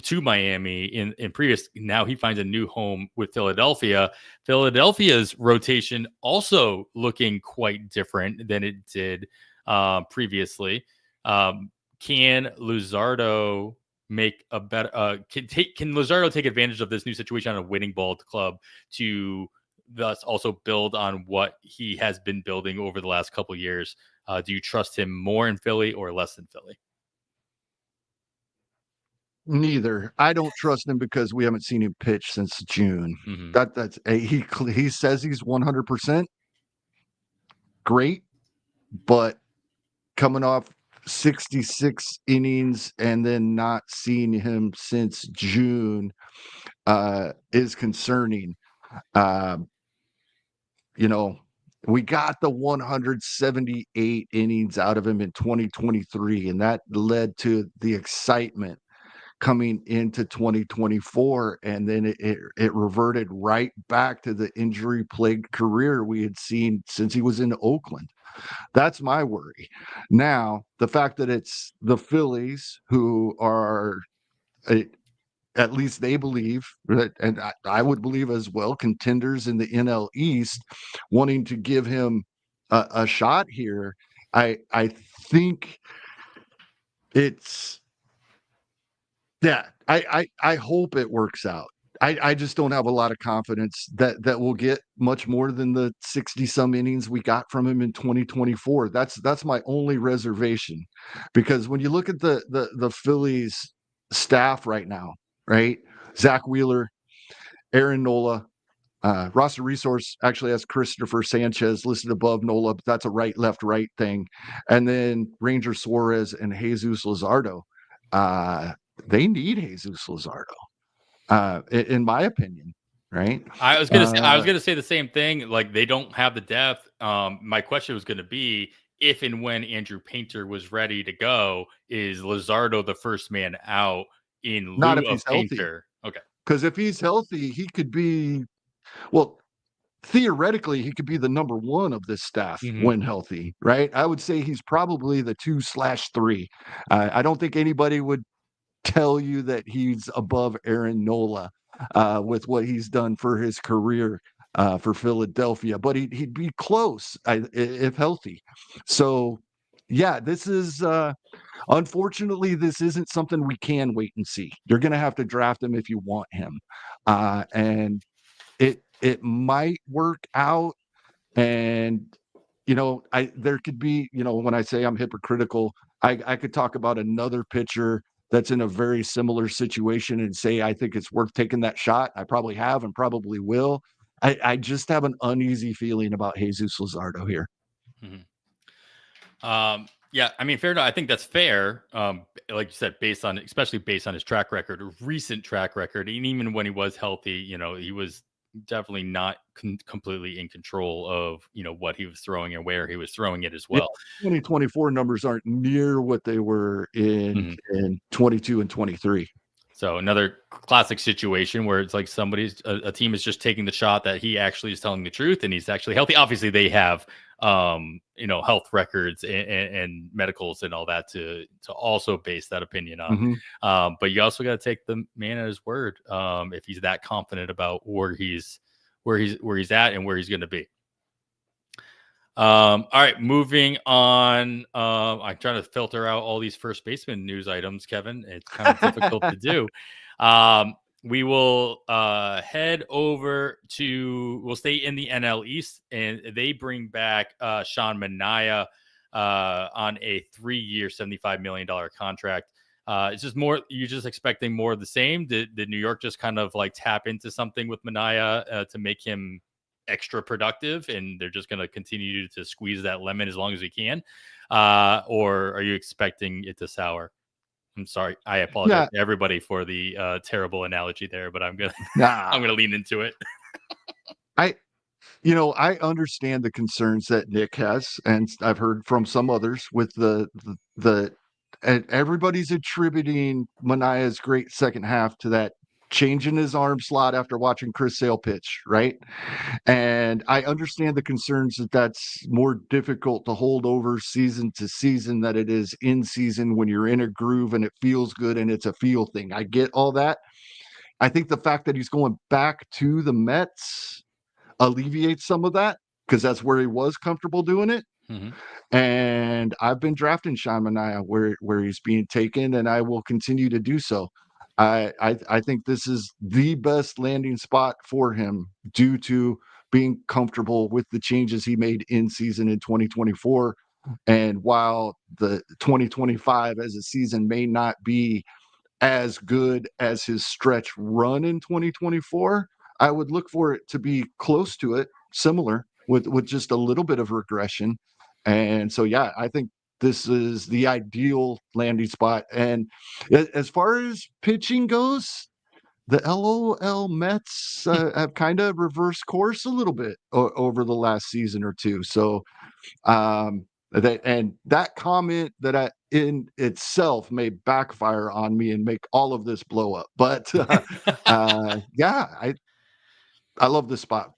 Speaker 1: to Miami in previous. Now he finds a new home with Philadelphia. Philadelphia's rotation also looking quite different than it did previously. Can Luzardo make a better? Can Luzardo take advantage of this new situation on a winning ball club to thus also build on what he has been building over the last couple of years? Do you trust him more in Philly or less in Philly?
Speaker 2: Neither. I don't trust him because we haven't seen him pitch since June.
Speaker 1: Mm-hmm.
Speaker 2: He says he's 100% great, but coming off 66 innings and then not seeing him since June is concerning. Um, you know, we got the 178 innings out of him in 2023, and that led to the excitement coming into 2024, and then it reverted right back to the injury plagued career we had seen since he was in Oakland. That's my worry. Now, the fact that it's the Phillies who are, uh, at least they believe, and I would believe as well, contenders in the NL East, wanting to give him a shot here. I think it's yeah. I hope it works out. I just don't have a lot of confidence that we'll get much more than the 60 some innings we got from him in 2024. That's my only reservation, because when you look at the Phillies staff right now, right? Zach Wheeler, Aaron Nola, roster resource actually has Christopher Sanchez listed above Nola, but that's a right, left, right thing. And then Ranger Suarez and Jesus Luzardo. Uh, they need Jesus Luzardo, in my opinion, right?
Speaker 1: I was gonna say the same thing. Like, they don't have the depth. My question was gonna be, if and when Andrew Painter was ready to go, is Luzardo the first man out in
Speaker 2: Not
Speaker 1: lieu
Speaker 2: if
Speaker 1: of
Speaker 2: he's healthy,
Speaker 1: Painter? Okay.
Speaker 2: because if he's healthy, he could be, well, theoretically, he could be the number one of this staff
Speaker 1: Mm-hmm.
Speaker 2: when healthy, right? I would say he's probably the 2/3. I don't think anybody would tell you that he's above Aaron Nola with what he's done for his career for Philadelphia, but he'd be close if healthy. So, yeah, this is unfortunately, this isn't something we can wait and see. You're going to have to draft him if you want him, and it might work out. And I there could be, when I say I'm hypocritical, I could talk about another pitcher that's in a very similar situation and say I think it's worth taking that shot. I probably have and probably will. I just have an uneasy feeling about Jesus Luzardo here.
Speaker 1: Mm-hmm. Yeah, I mean, fair enough. I think that's fair. Like you said, especially based on his track record, recent track record, and even when he was healthy, he was definitely not completely in control of what he was throwing and where he was throwing it as
Speaker 2: Yeah,
Speaker 1: well.
Speaker 2: 2024 numbers aren't near what they were in
Speaker 1: Mhm.
Speaker 2: 22 and 23.
Speaker 1: So another classic situation where it's like a team is just taking the shot that he actually is telling the truth and he's actually healthy. Obviously, they have health records and medicals and all that to also base that opinion on.
Speaker 2: Mm-hmm.
Speaker 1: But you also got to take the man at his word if he's that confident about where he's at and where he's going to be. All right, moving on. I'm trying to filter out all these first baseman news items, Kevin. It's kind of difficult to do. We will head over we'll stay in the NL East, and they bring back Sean Manaea on a 3-year, $75 million contract. It's just you're just expecting more of the same. Did New York just kind of like tap into something with Manaea to make him extra productive, and they're just going to continue to squeeze that lemon as long as we can, or are you expecting it to sour? I'm sorry, I apologize to everybody for the terrible analogy there, but I'm gonna lean into it.
Speaker 2: I understand the concerns that Nick has, and I've heard from some others with and everybody's attributing Manaea's great second half to that change in his arm slot after watching Chris Sale pitch, right? And I understand the concerns that that's more difficult to hold over season to season than it is in season when you're in a groove and it feels good and it's a feel thing. I get all that. I think the fact that he's going back to the Mets alleviates some of that because that's where he was comfortable doing it.
Speaker 1: Mm-hmm.
Speaker 2: And I've been drafting Sean Manaea where he's being taken, and I will continue to do so. I think this is the best landing spot for him due to being comfortable with the changes he made in season in 2024. And while the 2025 as a season may not be as good as his stretch run in 2024. I would look for it to be close to it, similar with just a little bit of regression. And so, yeah, I think this is the ideal landing spot. And as far as pitching goes, the LOL Mets have kind of reversed course a little bit over the last season or two. So that comment that I in itself may backfire on me and make all of this blow up. But yeah, I love this spot.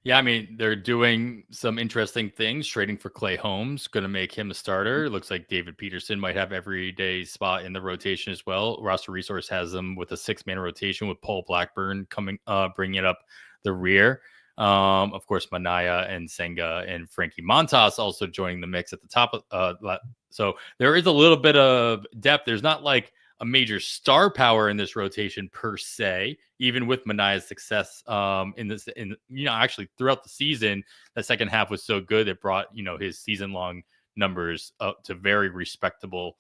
Speaker 1: Yeah, I mean, they're doing some interesting things. Trading for Clay Holmes, going to make him a starter. It looks like David Peterson might have everyday spot in the rotation as well. Roster Resource has them with a 6-man rotation with Paul Blackburn coming, bringing up the rear. Of course, Manaya and Senga and Frankie Montas also joining the mix at the top. So there is a little bit of depth. There's not like a major star power in this rotation per se, even with Manaya's success actually throughout the season. The second half was so good it brought his season long numbers up to very respectable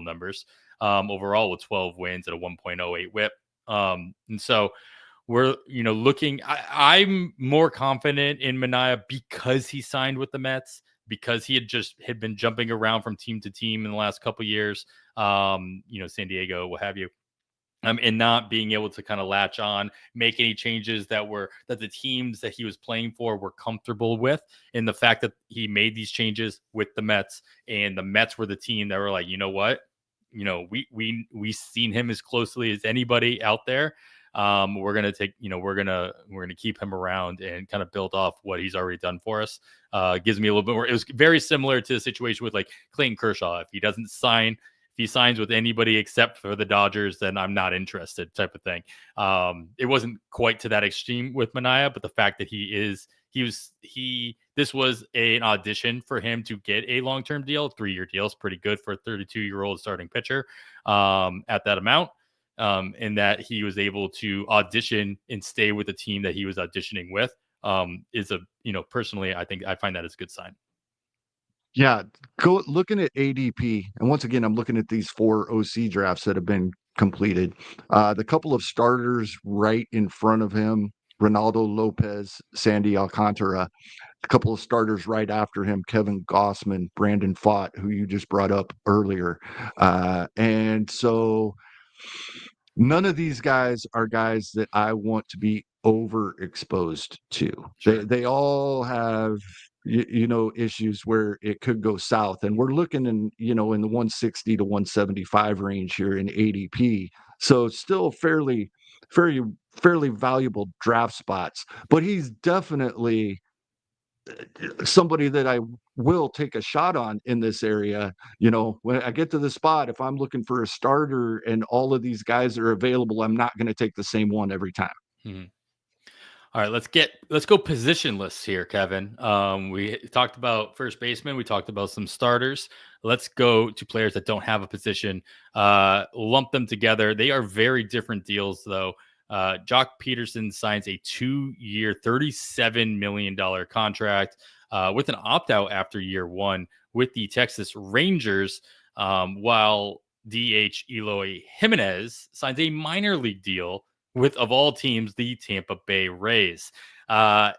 Speaker 1: numbers overall, with 12 wins at a 1.08 whip. And so we're looking. I'm more confident in Manaya because he signed with the Mets, because he had been jumping around from team to team in the last couple of years, San Diego, what have you, and not being able to kind of latch on, make any changes that the teams that he was playing for were comfortable with. And the fact that he made these changes with the Mets, and the Mets were the team that were like, you know what, we seen him as closely as anybody out there. We're gonna keep him around and kind of build off what he's already done for us. Gives me a little bit more. It was very similar to the situation with like Clayton Kershaw. If he signs with anybody except for the Dodgers, then I'm not interested, type of thing. It wasn't quite to that extreme with Manaya, but the fact that this was an audition for him to get a long-term deal. 3-year deal is pretty good for a 32-year-old starting pitcher at that amount. And that he was able to audition and stay with the team that he was auditioning with is personally, I find that as a good sign.
Speaker 2: Yeah, go looking at ADP, and once again, I'm looking at these 4 OC drafts that have been completed. The couple of starters right in front of him, Ronaldo Lopez, Sandy Alcantara. A couple of starters right after him, Kevin Gossman, Brandon Pfaadt, who you just brought up earlier. And so none of these guys are guys that I want to be overexposed to.
Speaker 1: Sure.
Speaker 2: They all have issues where it could go south, and we're looking in the 160 to 175 range here in ADP. So still fairly valuable draft spots, but he's definitely somebody that I will take a shot on in this area. When I get to the spot, if I'm looking for a starter and all of these guys are available, I'm not going to take the same one every time.
Speaker 1: Mm-hmm. All right, let's go positionless here, Kevin. We talked about first baseman. We talked about some starters. Let's go to players that don't have a position. Lump them together. They are very different deals, though. Jock Peterson signs a 2-year, $37 million contract with an opt-out after year 1 with the Texas Rangers, while DH Eloy Jimenez signs a minor league deal with, of all teams, the Tampa Bay Rays. I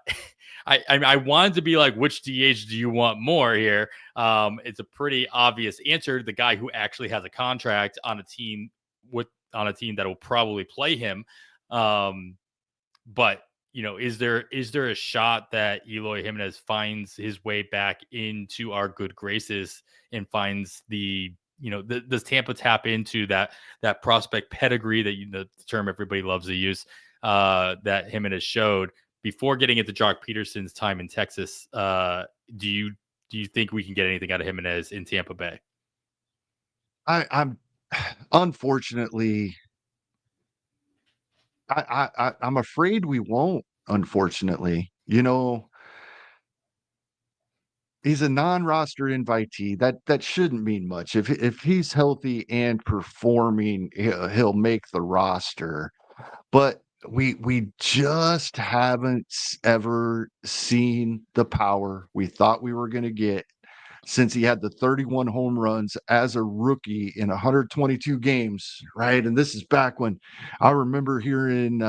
Speaker 1: wanted to be like, which DH do you want more here? It's a pretty obvious answer. The guy who actually has a contract on a team that will probably play him. But is there a shot that Eloy Jimenez finds his way back into our good graces and finds does Tampa tap into that prospect pedigree, that the term everybody loves to use, that Jimenez showed before getting into Jock Peterson's time in Texas? Do you think we can get anything out of Jimenez in Tampa Bay?
Speaker 2: I'm unfortunately, I'm afraid we won't. Unfortunately, he's a non-roster invitee. That shouldn't mean much. If he's healthy and performing, he'll make the roster. But we just haven't ever seen the power we thought we were going to get since he had the 31 home runs as a rookie in 122 games, right? And this is back when I remember hearing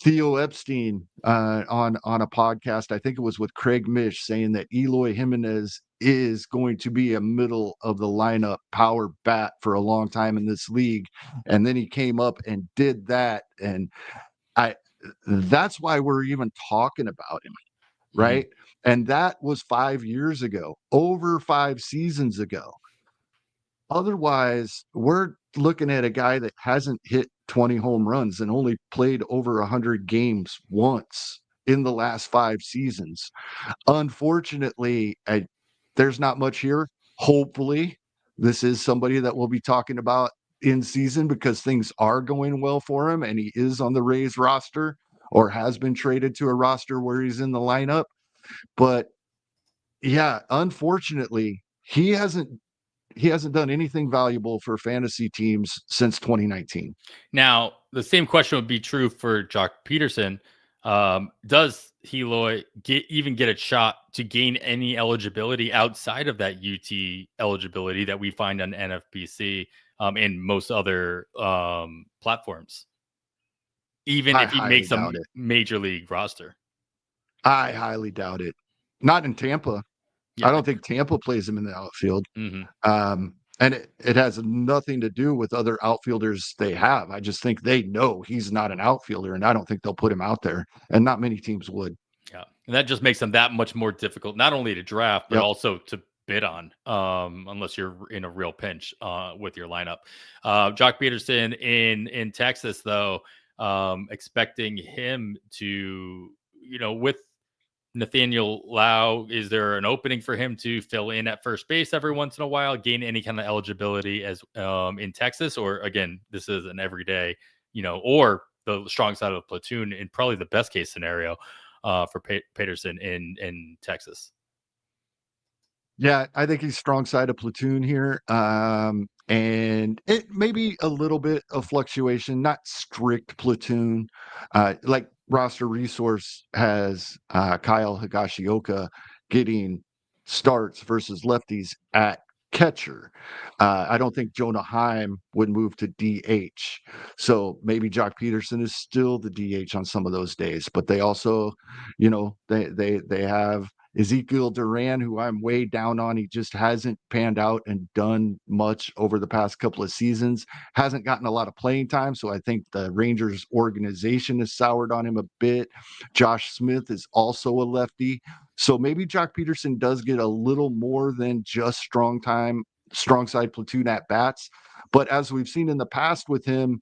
Speaker 2: Theo Epstein on a podcast. I think it was with Craig Mish, saying that Eloy Jimenez is going to be a middle of the lineup power bat for a long time in this league. And then he came up and did that. And I that's why we're even talking about him,
Speaker 1: Mhm.
Speaker 2: right? And that was 5 years ago, over 5 seasons ago. Otherwise, we're looking at a guy that hasn't hit 20 home runs and only played over 100 games once in the last 5 seasons. Unfortunately, there's not much here. Hopefully, this is somebody that we'll be talking about in season because things are going well for him and he is on the Rays roster or has been traded to a roster where he's in the lineup. But yeah, unfortunately, he hasn't done anything valuable for fantasy teams since 2019.
Speaker 1: Now, the same question would be true for Jock Peterson. Does Heloy even get a shot to gain any eligibility outside of that UT eligibility that we find on NFBC and most other platforms? Even
Speaker 2: I
Speaker 1: if he
Speaker 2: highly
Speaker 1: makes a
Speaker 2: doubt it.
Speaker 1: major league roster.
Speaker 2: I highly doubt it. Not in Tampa.
Speaker 1: Yeah.
Speaker 2: I don't think Tampa plays him in the outfield.
Speaker 1: Hmm.
Speaker 2: And it has nothing to do with other outfielders they have. I just think they know he's not an outfielder, and I don't think they'll put him out there. And not many teams would.
Speaker 1: Yeah. And that just makes them that much more difficult, not only to draft, but
Speaker 2: Yep.
Speaker 1: also to bid on, unless you're in a real pinch with your lineup. Jock Peterson in Texas, though, expecting him to, with Nathaniel Lau, is there an opening for him to fill in at first base every once in a while, gain any kind of eligibility as in Texas? Or again, this is an everyday, or the strong side of the platoon in probably the best case scenario for Peterson in Texas.
Speaker 2: Yeah, I think he's strong side of platoon here. And it may be a little bit of fluctuation, not strict platoon. Like roster resource has Kyle Higashioka getting starts versus lefties at catcher. I don't think Jonah Heim would move to DH. So maybe Jock Peterson is still the DH on some of those days, but they also, they have Ezekiel Duran, who I'm way down on. He just hasn't panned out and done much over the past couple of seasons. Hasn't gotten a lot of playing time, so I think the Rangers organization has soured on him a bit. Josh Smith is also a lefty. So maybe Jock Peterson does get a little more than just strong side platoon at bats. But as we've seen in the past with him,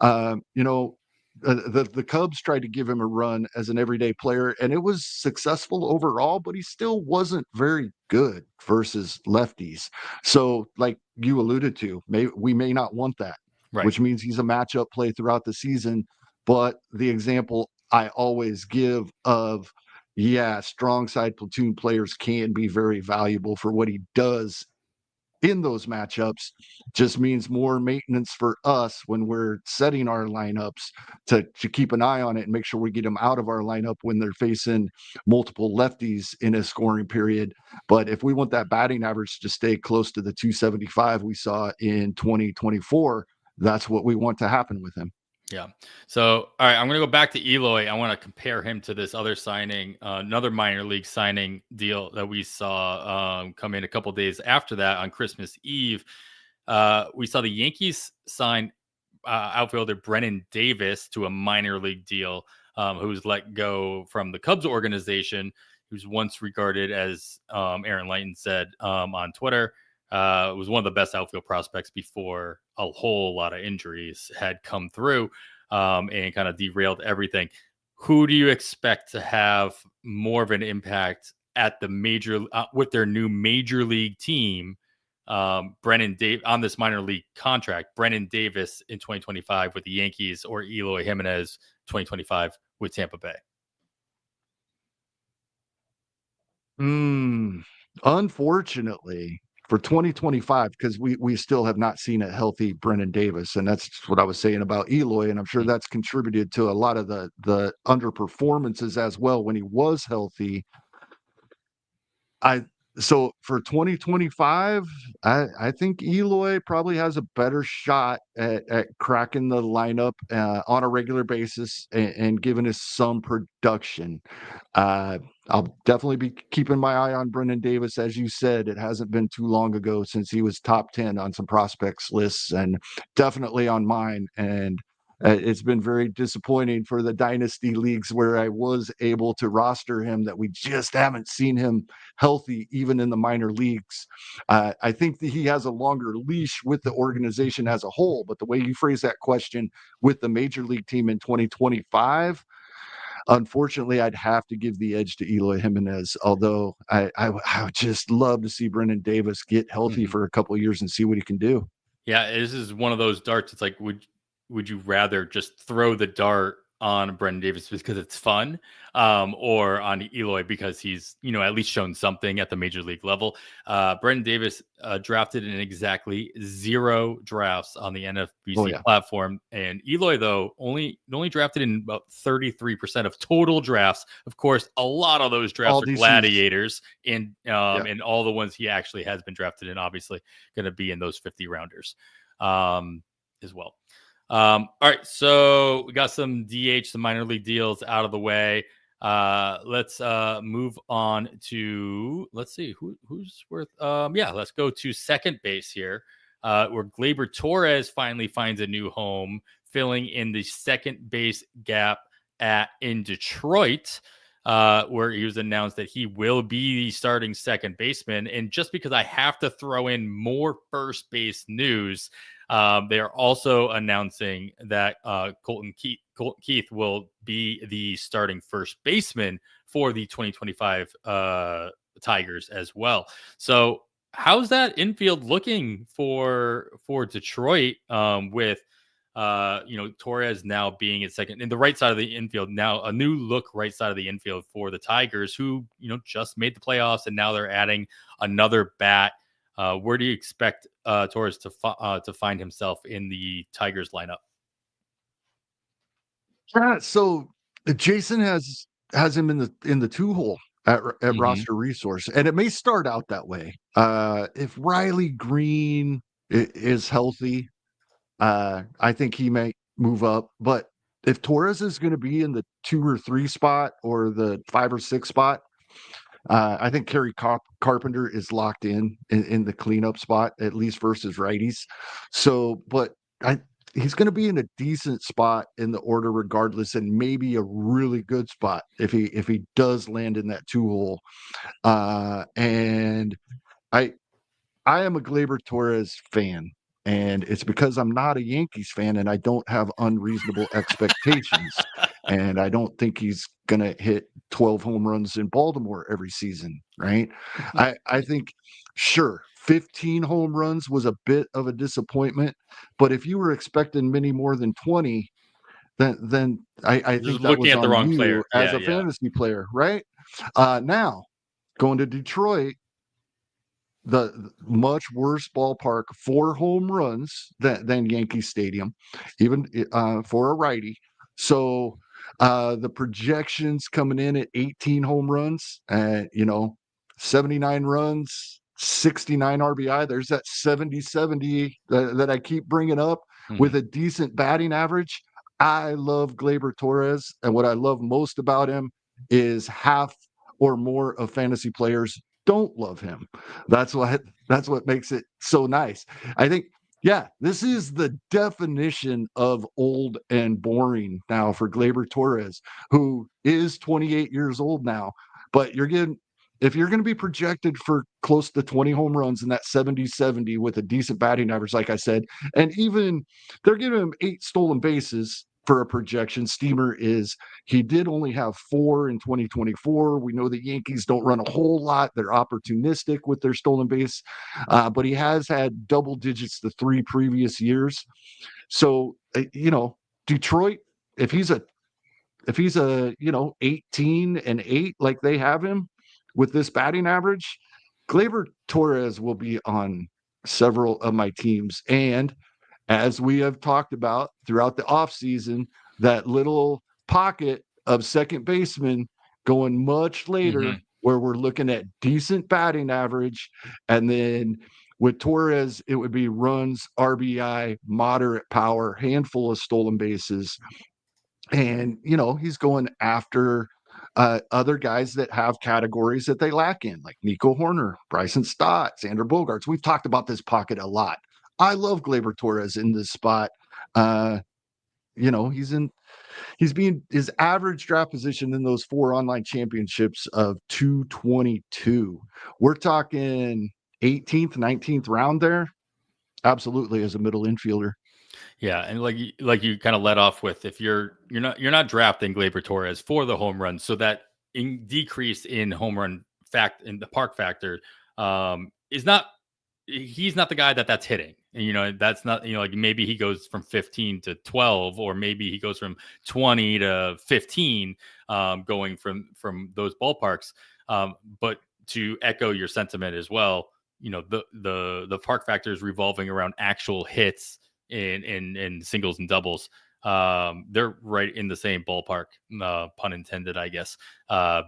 Speaker 2: uh, you know, the Cubs tried to give him a run as an everyday player, and it was successful overall, but he still wasn't very good versus lefties. So, like you alluded to, we may not want that,
Speaker 1: Right.
Speaker 2: which means he's a matchup play throughout the season. But the example I always give of, yeah, strong side platoon players can be very valuable for what he does in those matchups just means more maintenance for us when we're setting our lineups to keep an eye on it and make sure we get them out of our lineup when they're facing multiple lefties in a scoring period. But if we want that batting average to stay close to the 275 we saw in 2024, that's what we want to happen with him.
Speaker 1: Yeah. So, all right, I'm going to go back to Eloy. I want to compare him to this other signing, another minor league signing deal that we saw come in a couple days after that on Christmas Eve. We saw the Yankees sign outfielder Brennan Davis to a minor league deal, who was let go from the Cubs organization, who's once regarded as, Aaron Lighton said on Twitter, was one of the best outfield prospects before a whole lot of injuries had come through and kind of derailed everything. Who do you expect to have more of an impact at the major with their new major league team? Brennan Dave on this minor league contract, Brennan Davis in 2025 with the Yankees, or Eloy Jimenez 2025 with Tampa Bay?
Speaker 2: Unfortunately for 2025, because we still have not seen a healthy Brennan Davis, and that's what I was saying about Eloy, and I'm sure that's contributed to a lot of the underperformances as well when he was healthy. I So for 2025, I think Eloy probably has a better shot at cracking the lineup on a regular basis and giving us some production. Uh, I'll definitely be keeping my eye on Brendan Davis. As you said, it hasn't been too long ago since he was top 10 on some prospects lists and definitely on mine. And it's been very disappointing for the dynasty leagues where I was able to roster him that we just haven't seen him healthy, even in the minor leagues. I think that he has a longer leash with the organization as a whole, but the way you phrase that question with the major league team in 2025, unfortunately, I'd have to give the edge to Eloy Jimenez. Although I would just love to see Brendan Davis get healthy
Speaker 1: Mhm.
Speaker 2: for a couple of years and see what he can do.
Speaker 1: Yeah, this is one of those darts. It's like, would you rather just throw the dart on Brendan Davis because it's fun, or on Eloy because he's at least shown something at the major league level? Brendan Davis drafted in exactly 0 drafts on the
Speaker 2: Oh
Speaker 1: NFBC
Speaker 2: yeah,
Speaker 1: platform, and Eloy though only drafted in about 33% of total drafts. Of course, a lot of those drafts
Speaker 2: all
Speaker 1: are
Speaker 2: DCs.
Speaker 1: gladiators,
Speaker 2: Yeah.
Speaker 1: and all the ones he actually has been drafted in, obviously going to be in those 50 rounders as well. All right, so we got some DH, some minor league deals out of the way. Let's move on to, let's see who's worth. Yeah, let's go to second base here, where Gleyber Torres finally finds a new home, filling in the second base gap in Detroit. Where he was announced that he will be the starting second baseman. And just because I have to throw in more first base news, they are also announcing that Colton Keith will be the starting first baseman for the 2025 Tigers as well. So, how's that infield looking for Detroit, with Torres now being at second in the right side of the infield, now a new look right side of the infield for the Tigers, who just made the playoffs, and now they're adding another bat. Where do you expect Torres to find himself in the Tigers lineup?
Speaker 2: Yeah, so Jason has him in the two hole at
Speaker 1: Mm-hmm.
Speaker 2: roster resource, and it may start out that way. If Riley Green is healthy, I think he may move up. But if Torres is going to be in the 2 or 3 spot or the 5 or 6 spot, I think Kerry Carpenter is locked in the cleanup spot, at least versus righties. So, but he's going to be in a decent spot in the order regardless, and maybe a really good spot if he does land in that 2 hole. And I I am a Gleyber Torres fan, and it's because I'm not a Yankees fan and I don't have unreasonable expectations. And I don't think he's going to hit 12 home runs in Baltimore every season, right? I think, sure, 15 home runs was a bit of a disappointment, but if you were expecting many more than 20, then I
Speaker 1: Just
Speaker 2: think that
Speaker 1: looking
Speaker 2: was
Speaker 1: at the
Speaker 2: on
Speaker 1: wrong
Speaker 2: you
Speaker 1: player.
Speaker 2: as
Speaker 1: Yeah,
Speaker 2: a
Speaker 1: yeah.
Speaker 2: fantasy player, right? Now, going to Detroit, the much worse ballpark, 4 home runs than Yankee Stadium, even for a righty. So the projections coming in at 18 home runs, 79 runs, 69 RBI. There's that 70-70 that I keep bringing up
Speaker 1: Mhm.
Speaker 2: with a decent batting average. I love Gleyber Torres, and what I love most about him is half or more of fantasy players don't love him. That's what makes it so nice. I think, yeah, this is the definition of old and boring now for Gleyber Torres, who is 28 years old now. But if you're going to be projected for close to 20 home runs in that 70-70 with a decent batting average, like I said, and even they're giving him 8 stolen bases for a projection. Steamer is he did only have 4 in 2024. We know the Yankees don't run a whole lot. They're opportunistic with their stolen base, but he has had double digits the 3 previous years. So, Detroit, if he's a 18-8 like they have him with this batting average, Gleyber Torres will be on several of my teams. And as we have talked about throughout the offseason, that little pocket of second baseman going much later,
Speaker 1: Mhm.
Speaker 2: where we're looking at decent batting average, and then with Torres, it would be runs, RBI, moderate power, handful of stolen bases. And, he's going after other guys that have categories that they lack in, like Nico Horner, Bryson Stott, Xander Bogaerts. We've talked about this pocket a lot. I love Gleyber Torres in this spot. He's being his average draft position in those 4 online championships of 222. We're talking 18th, 19th round there. Absolutely, as a middle infielder.
Speaker 1: Yeah, and like you kind of let off with, if you're not drafting Gleyber Torres for the home run, so that decrease in home run in the park factor is not, he's not the guy that's hitting. And that's not, like maybe he goes from 15 to 12, or maybe he goes from 20 to 15, going from those ballparks. But to echo your sentiment as well, the park factor is revolving around actual hits in singles and doubles. They're right in the same ballpark, pun intended, I guess,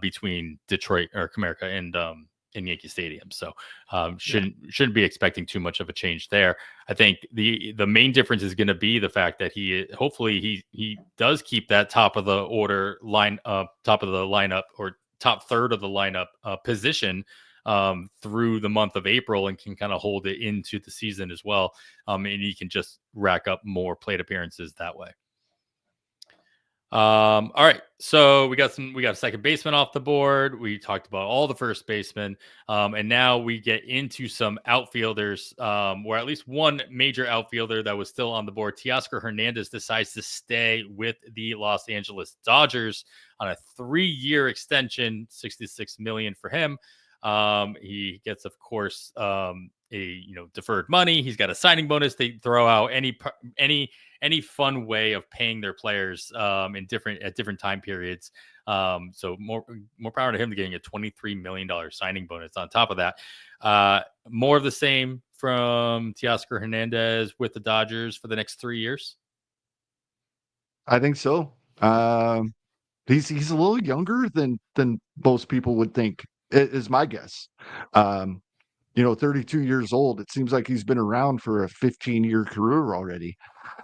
Speaker 1: between Detroit or Comerica and in Yankee Stadium. So shouldn't be expecting too much of a change there. I think the main difference is going to be the fact that hopefully he does keep that top of the lineup, or top third of the lineup position through the month of April, and can kind of hold it into the season as well. And he can just rack up more plate appearances that way. All right, so we got a second baseman off the board. We talked about all the first basemen, and now we get into some outfielders, where at least one major outfielder that was still on the board, Teoscar Hernandez, decides to stay with the Los Angeles Dodgers on a 3-year extension, $66 million for him. He gets, of course, a deferred money. He's got a signing bonus. They throw out any fun way of paying their players at different time periods. So more power to him, to getting a $23 million signing bonus on top of that. More of the same from Teoscar Hernandez with the Dodgers for the next 3 years.
Speaker 2: I think so. He's a little younger than most people would think, is my guess. 32 years old. It seems like he's been around for a 15-year career already.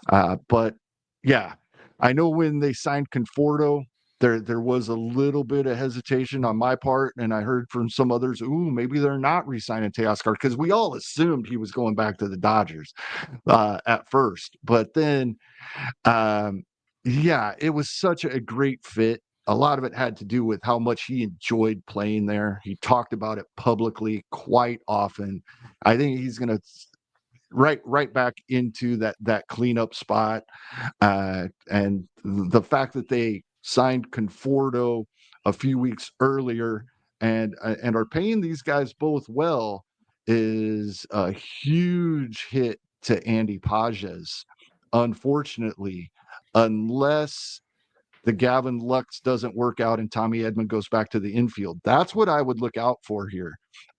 Speaker 2: But yeah, I know when they signed Conforto, there was a little bit of hesitation on my part, and I heard from some others, maybe they're not re-signing Teoscar, because we all assumed he was going back to the Dodgers at first. But then, it was such a great fit. A lot of it had to do with how much he enjoyed playing there. He talked about it publicly quite often. I think he's going to right back into that cleanup spot. And the fact that they signed Conforto a few weeks earlier and are paying these guys both well is a huge hit to Andy Pages, unfortunately, unless the Gavin Lux doesn't work out and Tommy Edman goes back to the infield. That's what I would look out for here.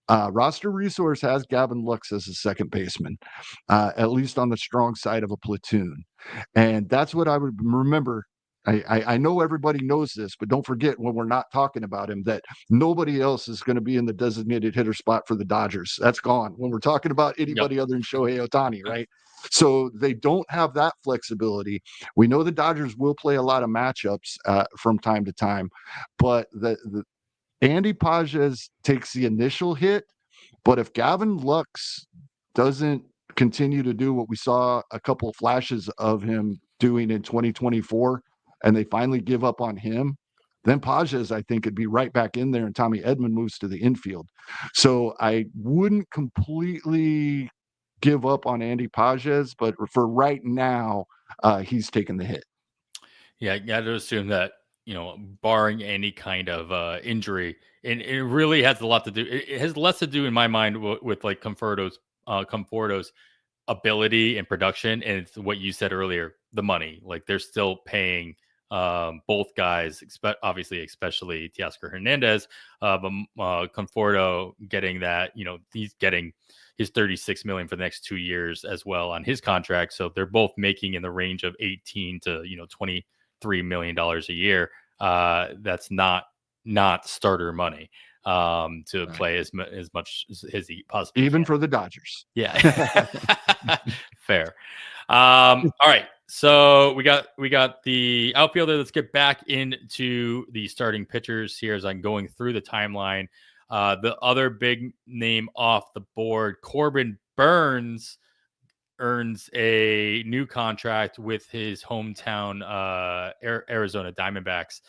Speaker 2: Roster Resource has Gavin Lux as a second baseman, at least on the strong side of a platoon. And that's what I would remember. I know everybody knows this, but don't forget, when we're not talking about him, that nobody else is going to be in the designated hitter spot for the Dodgers. That's gone when we're talking about anybody other than Shohei Ohtani, right? So they don't have that flexibility. We know the Dodgers will play a lot of matchups from time to time, but the Andy Pages takes the initial hit. But if Gavin Lux doesn't continue to do what we saw a couple of flashes of him doing in 2024, and they finally give up on him, then Pages, I think, could be right back in there, and Tommy Edman moves to the infield. So I wouldn't completely give up on Andy Pages, but for right now, he's taking the hit.
Speaker 1: Yeah, you got to assume that, barring any kind of injury, and it really has a lot to do. It has less to do, in my mind, with like Conforto's ability and production, and it's what you said earlier, the money. Like, they're still paying both guys, obviously, especially Teoscar Hernandez, but Conforto getting that, he's getting his $36 million for the next 2 years as well on his contract. So they're both making in the range of 18 to $23 million a year. That's not starter money. to play as much as he possibly
Speaker 2: Even
Speaker 1: can.
Speaker 2: for the Dodgers.
Speaker 1: Yeah, fair. All right, so we got the outfielder. Let's get back into the starting pitchers here as I'm going through the timeline. The other big name off the board, Corbin Burns, earns a new contract with his hometown Arizona Diamondbacks.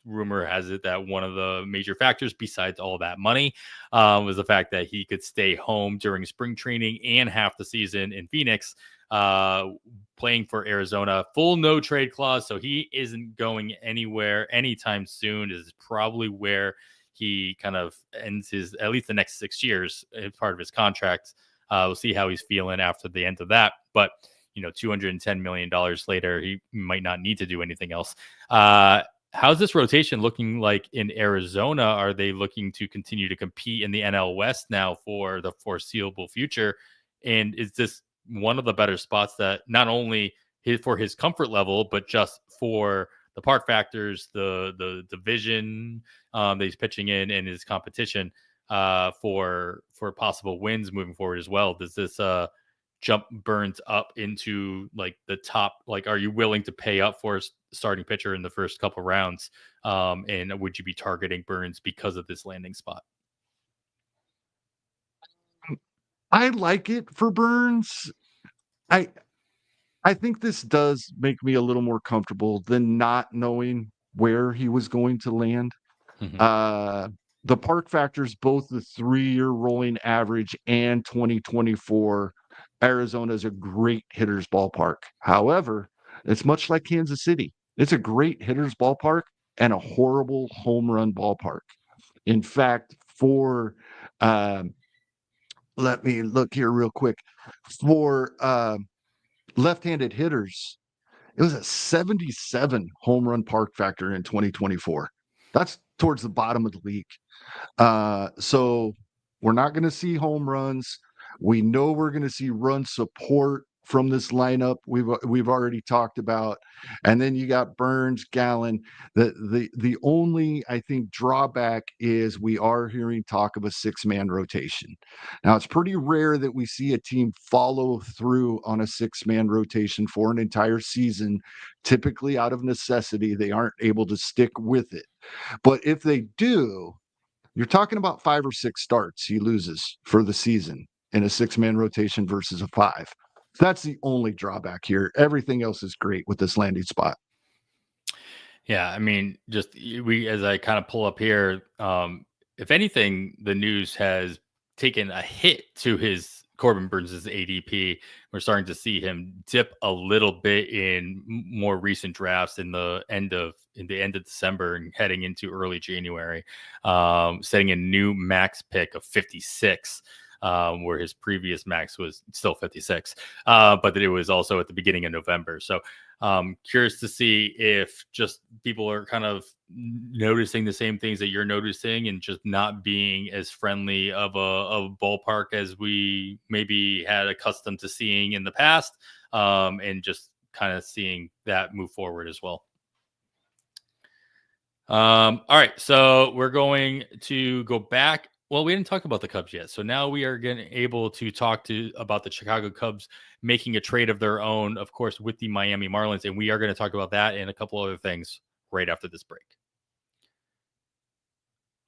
Speaker 1: Rumor has it that one of the major factors, besides all that money, was the fact that he could stay home during spring training and half the season in Phoenix, playing for Arizona. Full no trade clause, so he isn't going anywhere anytime soon. This is probably where he kind of ends his, at least the next 6 years, as part of his contract. We'll see how he's feeling after the end of that. But, $210 million later, he might not need to do anything else. How's this rotation looking like in Arizona? Are they looking to continue to compete in the NL West now for the foreseeable future? And is this one of the better spots that not only for his comfort level, but just for the park factors, the division that he's pitching in and his competition for possible wins moving forward as well? Does this jump Burns up into like the top? Like, are you willing to pay up for a starting pitcher in the first couple rounds? And would you be targeting Burns because of this landing spot?
Speaker 2: I like it for Burns. I I think this does make me a little more comfortable than not knowing where he was going to land.
Speaker 1: Mhm.
Speaker 2: Uh, the park factors, both the 3-year rolling average and 2024, Arizona is a great hitter's ballpark. However, it's much like Kansas City. It's a great hitter's ballpark and a horrible home run ballpark. In fact, for let me look here real quick. For left-handed hitters, it was a 77 home run park factor in 2024. That's towards the bottom of the league. So we're not going to see home runs. We know we're going to see run support from this lineup. We've already talked about, and then you got Burns, Gallen. The only, I think, drawback is we are hearing talk of a 6-man rotation. Now it's pretty rare that we see a team follow through on a 6-man rotation for an entire season. Typically, out of necessity, they aren't able to stick with it. But if they do, you're talking about 5 or 6 starts he loses for the season in a 6-man rotation versus a 5. That's the only drawback here. Everything else is great with this landing spot.
Speaker 1: Yeah, I mean, just as I kind of pull up here, if anything, the news has taken a hit to his Corbin Burns' ADP. We're starting to see him dip a little bit in more recent drafts in the end of December and heading into early January, setting a new max pick of 56. Where his previous max was still 56, but that it was also at the beginning of November. So curious to see if just people are kind of noticing the same things that you're noticing and just not being as friendly of a ballpark as we maybe had accustomed to seeing in the past, and just kind of seeing that move forward as well. All right, so we're going to go back. Well, we didn't talk about the Cubs yet, so now we are getting able to talk about the Chicago Cubs making a trade of their own, of course, with the Miami Marlins, and we are going to talk about that and a couple other things right after this break.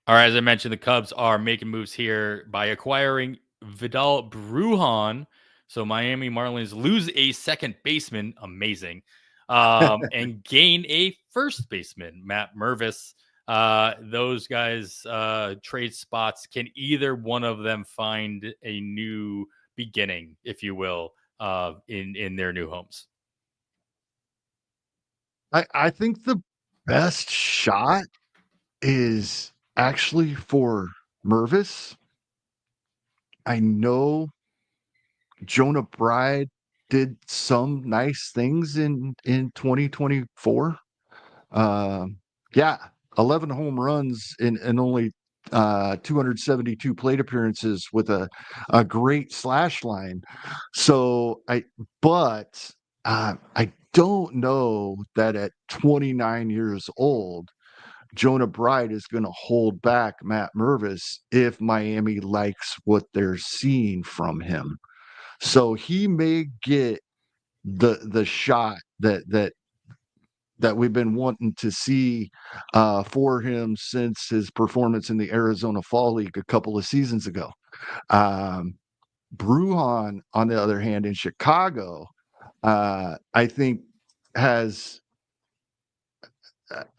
Speaker 1: All right, as I mentioned, the Cubs are making moves here by acquiring Vidal Brujan. So Miami Marlins lose a second baseman, amazing, and gain a first baseman, Matt Mervis. Those guys trade spots. Can either one of them find a new beginning, if you will, in their new homes?
Speaker 2: I think the best shot is actually for Mervis. I know Jonah Bride did some nice things in 2024. Yeah, 11 home runs in only 272 plate appearances with a great slash line. So I don't know that at 29 years old Jonah Bride is going to hold back Matt Mervis if Miami likes what they're seeing from him. So he may get the shot that we've been wanting to see for him since his performance in the Arizona Fall League a couple of seasons ago. Um, Bruhan, on the other hand, in Chicago, I think has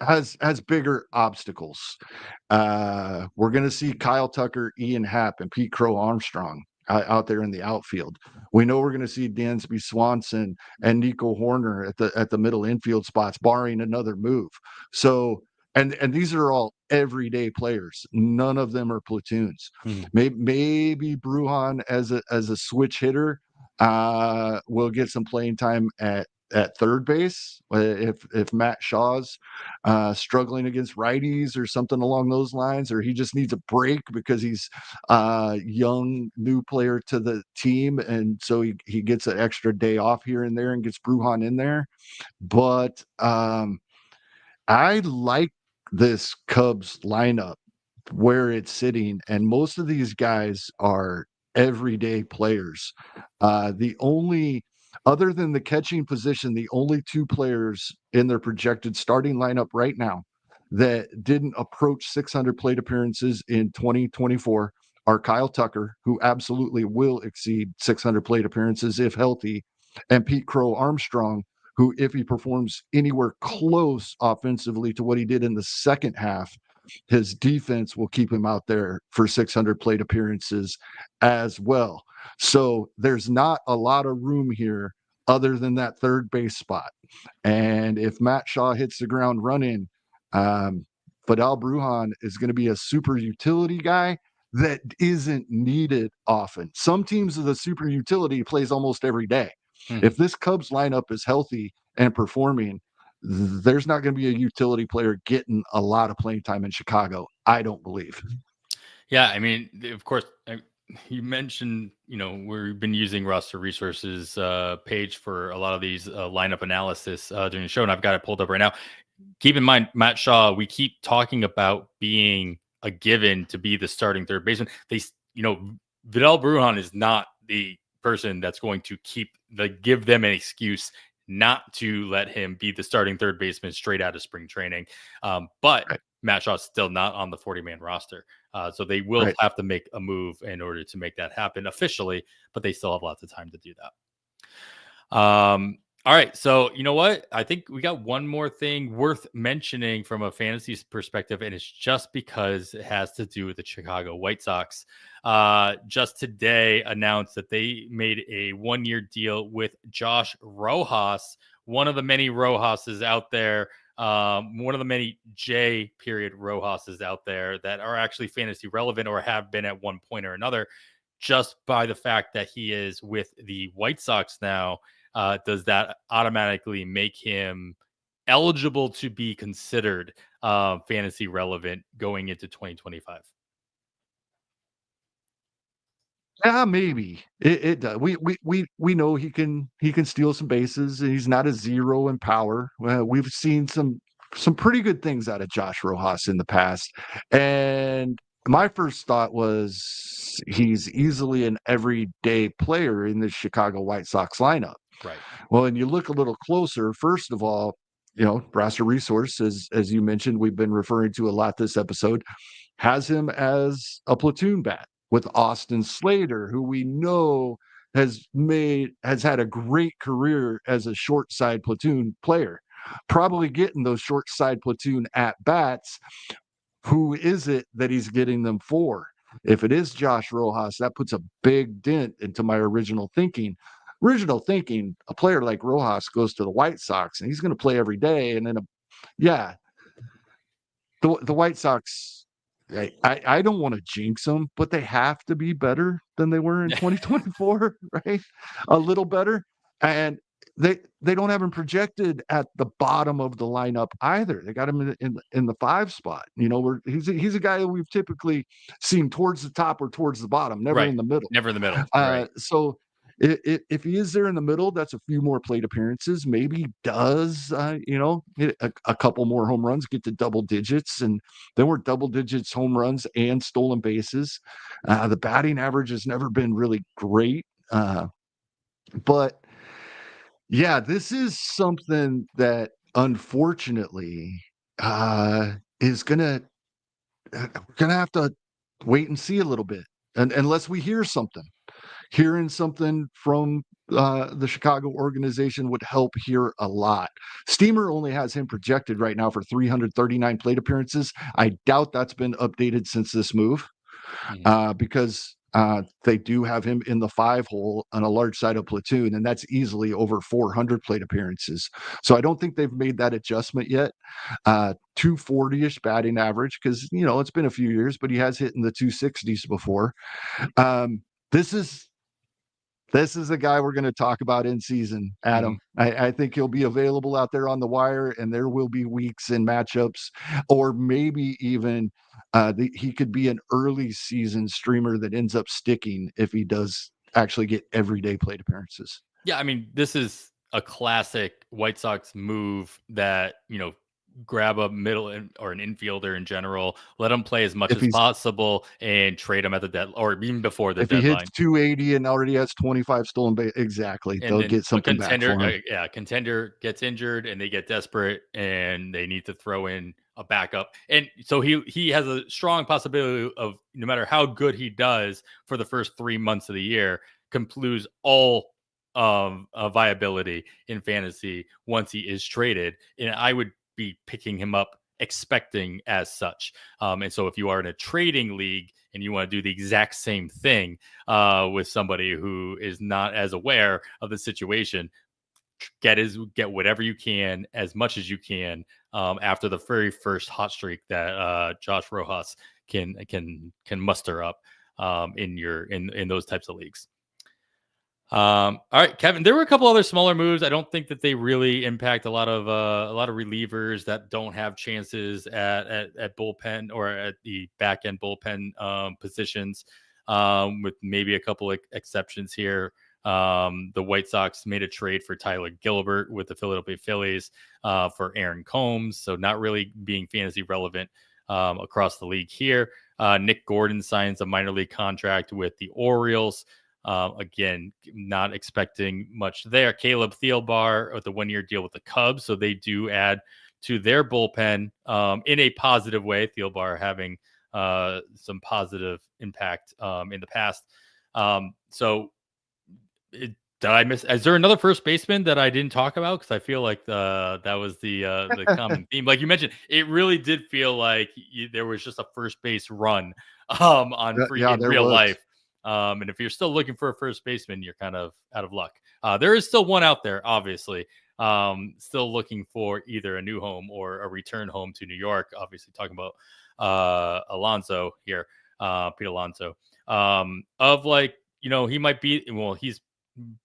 Speaker 2: has bigger obstacles. We're going to see Kyle Tucker, Ian Happ, and Pete Crow Armstrong out there in the outfield. We know we're going to see Dansby Swanson and Nico Horner at the middle infield spots, barring another move. So, and these are all everyday players. None of them are platoons.
Speaker 1: Mhm.
Speaker 2: Maybe Bruhan as a switch hitter will get some playing time at third base if Matt Shaw's struggling against righties or something along those lines, or he just needs a break because he's a young new player to the team, and so he gets an extra day off here and there and gets Bruhan in there. But I like this Cubs lineup where it's sitting, and most of these guys are everyday players. The only other than the catching position, the only two players in their projected starting lineup right now that didn't approach 600 plate appearances in 2024 are Kyle Tucker, who absolutely will exceed 600 plate appearances if healthy, and Pete Crow Armstrong, who, if he performs anywhere close offensively to what he did in the second half, his defense will keep him out there for 600 plate appearances as well. So there's not a lot of room here other than that third base spot. And if Matt Shaw hits the ground running, Fidel Brujan is going to be a super utility guy that isn't needed often. Some teams of the super utility plays almost every day.
Speaker 1: Mhm.
Speaker 2: If this Cubs lineup is healthy and performing, there's not going to be a utility player getting a lot of playing time in Chicago, I don't believe.
Speaker 1: Yeah, I mean, of course, you mentioned, we've been using roster resources page for a lot of these lineup analysis during the show, and I've got it pulled up right now. Keep in mind, Matt Shaw, we keep talking about being a given to be the starting third baseman. Vidal Brujan is not the person that's going to give them an excuse not to let him be the starting third baseman straight out of spring training. But
Speaker 2: Right.
Speaker 1: Matt Shaw's still not on the 40-man roster. So they will
Speaker 2: Right.
Speaker 1: have to make a move in order to make that happen officially, but they still have lots of time to do that. All right. So, you know what? I think we got one more thing worth mentioning from a fantasy perspective, and it's just because it has to do with the Chicago White Sox. Just today announced that they made a 1-year deal with Josh Rojas, one of the many Rojas's out there. One of the many J period Rojas's out there that are actually fantasy relevant or have been at one point or another, just by the fact that he is with the White Sox now. Does that automatically make him eligible to be considered fantasy relevant going into 2025?
Speaker 2: Yeah, maybe it does. We know he can steal some bases. He's not a zero in power. We've seen some pretty good things out of Josh Rojas in the past, and my first thought was he's easily an everyday player in the Chicago White Sox lineup.
Speaker 1: Right.
Speaker 2: Well, and you look a little closer. First of all, Brasser Resource, as you mentioned, we've been referring to a lot this episode, has him as a platoon bat with Austin Slater, who we know has had a great career as a short side platoon player, probably getting those short side platoon at bats. Who is it that he's getting them for? If it is Josh Rojas, that puts a big dent into my original thinking. Original thinking, a player like Rojas goes to the White Sox and he's going to play every day. And then, yeah, the White Sox, I don't want to jinx them, but they have to be better than they were in 2024, right? A little better. And they don't have him projected at the bottom of the lineup either. They got him in the 5 spot. Where he's a guy that we've typically seen towards the top or towards the bottom, never
Speaker 1: Right.
Speaker 2: in the middle.
Speaker 1: Never in the middle. Right.
Speaker 2: So if he is there in the middle, that's a few more plate appearances. Maybe does hit a couple more home runs, get to double digits, and then we're double digits home runs and stolen bases. The batting average has never been really great, but yeah, this is something that unfortunately is we're gonna have to wait and see a little bit, and unless we hearing something from the Chicago organization would help here a lot. Steamer only has him projected right now for 339 plate appearances. I doubt that's been updated since this move, because they do have him in the 5 hole on a large side of platoon, and that's easily over 400 plate appearances. So I don't think they've made that adjustment yet. 240-ish batting average, because it's been a few years, but he has hit in the 260s before. This is a guy we're going to talk about in season, Adam. I think he'll be available out there on the wire, and there will be weeks in matchups, or maybe even he could be an early season streamer that ends up sticking if he does actually get everyday plate appearances.
Speaker 1: Yeah, I mean, this is a classic White Sox move that, grab a middle or an infielder in general, let him play as much
Speaker 2: If
Speaker 1: as
Speaker 2: he's
Speaker 1: possible, and trade him at the deadline or even before the
Speaker 2: if he hits
Speaker 1: deadline.
Speaker 2: 280 and already has 25 stolen base, exactly,
Speaker 1: And
Speaker 2: they'll
Speaker 1: then
Speaker 2: get
Speaker 1: a
Speaker 2: something back
Speaker 1: contender,
Speaker 2: for him.
Speaker 1: contender gets injured and they get desperate and they need to throw in a backup. And so he has a strong possibility of, no matter how good he does for the first 3 months of the year, can lose all viability in fantasy once he is traded. And I would be picking him up expecting as such. And so if you are in a trading league and you want to do the exact same thing with somebody who is not as aware of the situation, get whatever you can, as much as you can, after the very first hot streak that Josh Rojas can muster up in those types of leagues. All right, Kevin. There were a couple other smaller moves. I don't think that they really impact a lot of relievers that don't have chances at bullpen or at the back end bullpen positions, with maybe a couple of exceptions here. The White Sox made a trade for Tyler Gilbert with the Philadelphia Phillies for Aaron Combs, so not really being fantasy relevant across the league here. Nick Gordon signs a minor league contract with the Orioles. Again, not expecting much there. Caleb Thielbar with a 1-year deal with the Cubs, so they do add to their bullpen in a positive way. Thielbar having some positive impact in the past. Did I miss? Is there another first baseman that I didn't talk about? Because I feel like that was the common theme. Like you mentioned, it really did feel like there was just a first base run
Speaker 2: Yeah,
Speaker 1: in
Speaker 2: there
Speaker 1: real
Speaker 2: was.
Speaker 1: life. And if you're still looking for a first baseman, you're kind of out of luck. There is still one out there, obviously. Still looking for either a new home or a return home to New York. Obviously, talking about Alonso here, Pete Alonso. He might be. Well, he's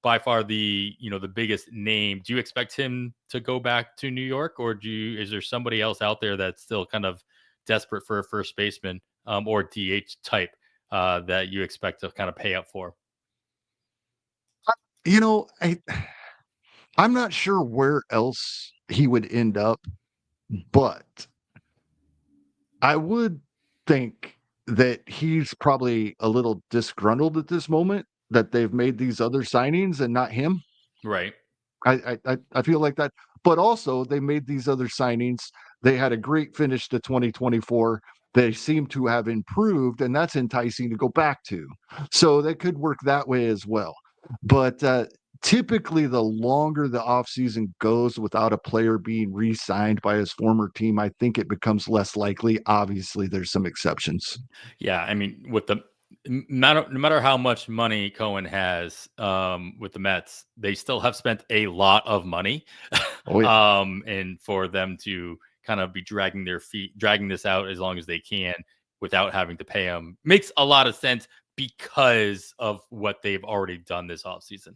Speaker 1: by far the biggest name. Do you expect him to go back to New York, or is there somebody else out there that's still kind of desperate for a first baseman or DH type that you expect to kind of pay up for?
Speaker 2: I'm not sure where else he would end up, but I would think that he's probably a little disgruntled at this moment that they've made these other signings and not him.
Speaker 1: Right.
Speaker 2: I feel like that, but also they made these other signings. They had a great finish to 2024. They seem to have improved, and that's enticing to go back to. So they could work that way as well. But typically, the longer the offseason goes without a player being re-signed by his former team, I think it becomes less likely. Obviously, there's some exceptions.
Speaker 1: Yeah, I mean, with the no matter how much money Cohen has with the Mets, they still have spent a lot of money,
Speaker 2: Oh yeah.
Speaker 1: and for them to kind of be dragging this out as long as they can without having to pay him makes a lot of sense because of what they've already done this offseason.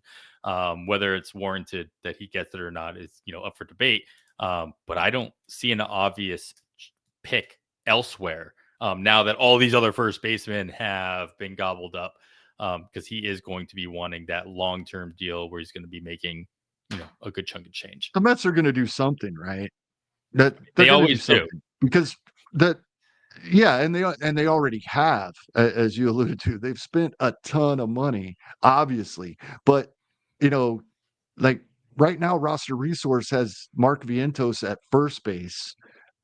Speaker 1: Whether it's warranted that he gets it or not is up for debate. But I don't see an obvious pick elsewhere. Now that all these other first basemen have been gobbled up because he is going to be wanting that long-term deal where he's going to be making, a good chunk of change.
Speaker 2: The Mets are going to do something, right? That they're
Speaker 1: They
Speaker 2: going to do
Speaker 1: always do.
Speaker 2: something because that yeah, and they already have, as you alluded to. They've spent a ton of money, obviously, but you know, like right now, Roster Resource has Mark Vientos at first base,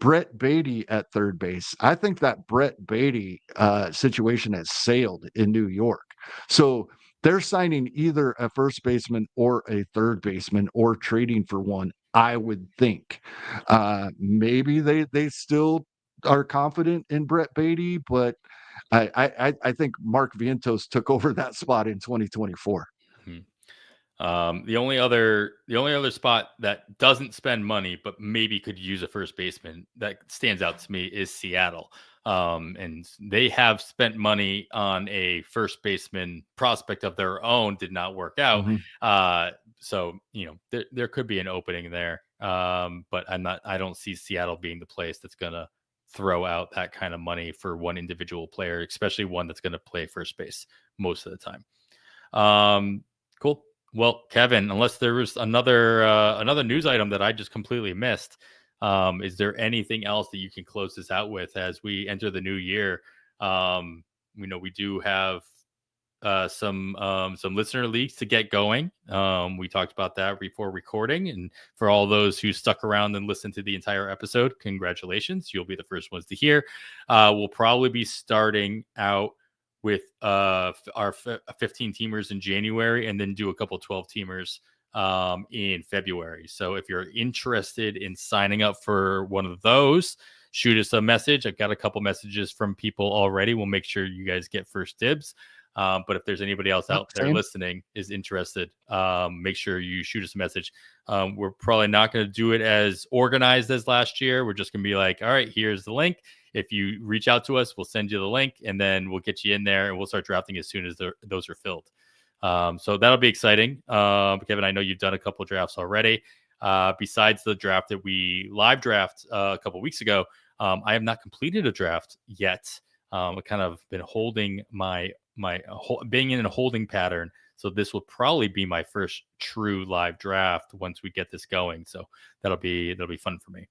Speaker 2: Brett Beatty at third base. I think that Brett Beatty situation has sailed in New York. So they're signing either a first baseman or a third baseman or trading for one. I would think maybe they still are confident in Brett Beatty, but I think Mark Vientos took over that spot in 2024.
Speaker 1: Mhm. The only other spot that doesn't spend money but maybe could use a first baseman that stands out to me is Seattle. And they have spent money on a first baseman prospect of their own, did not work out.
Speaker 2: Mm-hmm.
Speaker 1: So there could be an opening there. But I don't see Seattle being the place that's gonna throw out that kind of money for one individual player, especially one that's going to play first base most of the time. Cool. Well, Kevin, unless there was another news item that I just completely missed, is there anything else that you can close this out with as we enter the new year? We do have some listener leagues to get going. We talked about that before recording, and for all those who stuck around and listened to the entire episode, congratulations! You'll be the first ones to hear. We'll probably be starting out with our 15 teamers in January, and then do a couple 12 teamers in February. So if you're interested in signing up for one of those, shoot us a message. I've got a couple messages from people already. We'll make sure you guys get first dibs. But if there's anybody else out there listening is interested, make sure you shoot us a message. We're probably not going to do it as organized as last year. We're just going to be like, all right, here's the link. If you reach out to us, we'll send you the link, and then we'll get you in there, and we'll start drafting as soon as those are filled. So that'll be exciting. Kevin, I know you've done a couple of drafts already. Besides the draft that we live draft a couple of weeks ago, I have not completed a draft yet. I've kind of been holding being in a holding pattern. So this will probably be my first true live draft once we get this going. So that'll be fun for me.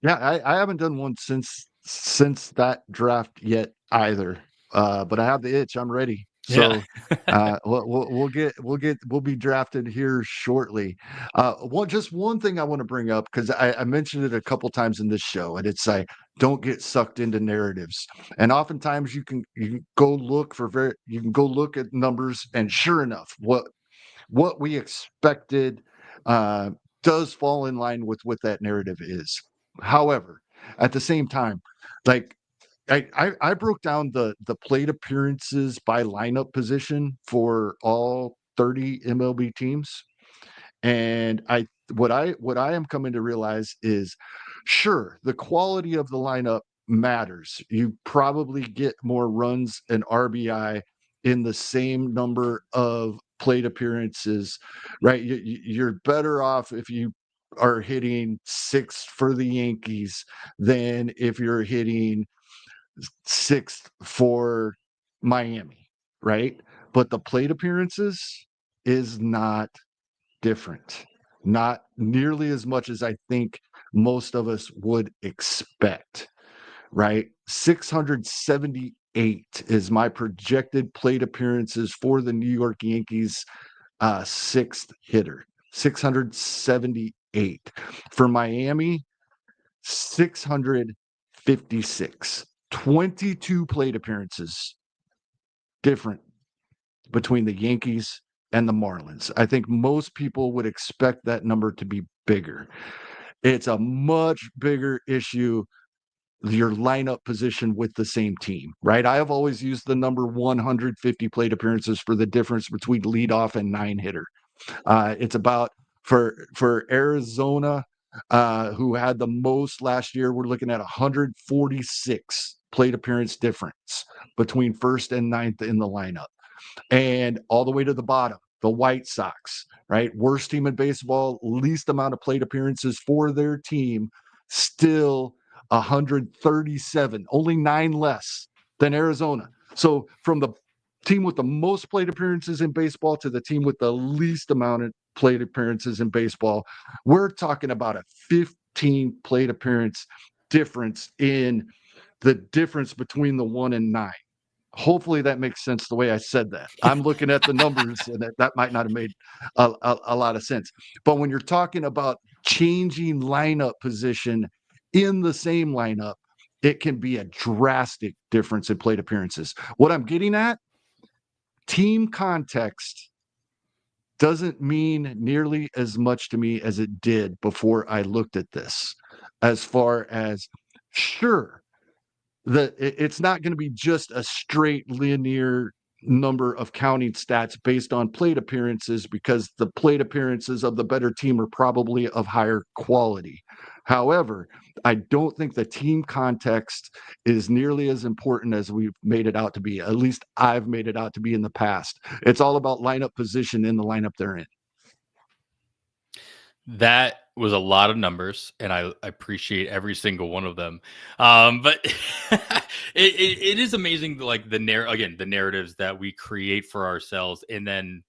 Speaker 2: Yeah, I haven't done one since that draft yet either. But I have the itch. I'm ready. So we'll be drafted here shortly. Just one thing I want to bring up, because I mentioned it a couple times in this show, and it's like, don't get sucked into narratives. And oftentimes you can go look at numbers, and sure enough, what we expected does fall in line with what that narrative is. However, at the same time, like I broke down the plate appearances by lineup position for all 30 MLB teams, and what I am coming to realize is, sure, the quality of the lineup matters. You probably get more runs and RBI in the same number of plate appearances, right? You're better off if you are hitting 6th for the Yankees than if you're hitting 6th for Miami, right? But the plate appearances is not different, not nearly as much as I think most of us would expect, right? 678 is my projected plate appearances for the New York Yankees 6th hitter. 678. For Miami, 656. 22 plate appearances different between the Yankees and the Marlins. I think most people would expect that number to be bigger. It's a much bigger issue, your lineup position with the same team, right? I have always used the number 150 plate appearances for the difference between leadoff and 9-hitter. It's about for Arizona, who had the most last year, we're looking at 146 plate appearance difference between first and ninth in the lineup. And all the way to the bottom, the White Sox, right? Worst team in baseball, least amount of plate appearances for their team, still 137, only 9 less than Arizona. So from the team with the most plate appearances in baseball to the team with the least amount of plate appearances in baseball. We're talking about a 15 plate appearance difference in the difference between the 1 and 9. Hopefully that makes sense the way I said that. I'm looking at the numbers, and that might not have made a lot of sense. But when you're talking about changing lineup position in the same lineup, it can be a drastic difference in plate appearances. What I'm getting at, team context doesn't mean nearly as much to me as it did before I looked at this. As far as, sure, it's not going to be just a straight linear number of counting stats based on plate appearances, because the plate appearances of the better team are probably of higher quality. However, I don't think the team context is nearly as important as we've made it out to be. At least I've made it out to be in the past. It's all about lineup position in the lineup they're in.
Speaker 1: That was a lot of numbers, and I appreciate every single one of them. But it is amazing, like the narratives that we create for ourselves, and then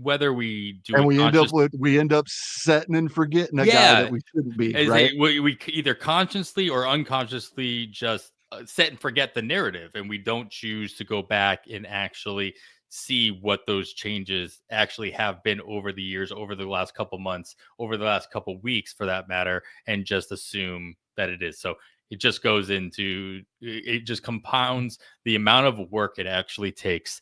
Speaker 1: whether we do
Speaker 2: And
Speaker 1: it
Speaker 2: we end up setting and forgetting a guy that we shouldn't be, right?
Speaker 1: we either consciously or unconsciously just set and forget the narrative, and we don't choose to go back and actually see what those changes actually have been over the years, over the last couple months, over the last couple weeks for that matter, and just assume that it is. So it just goes into, it just compounds the amount of work it actually takes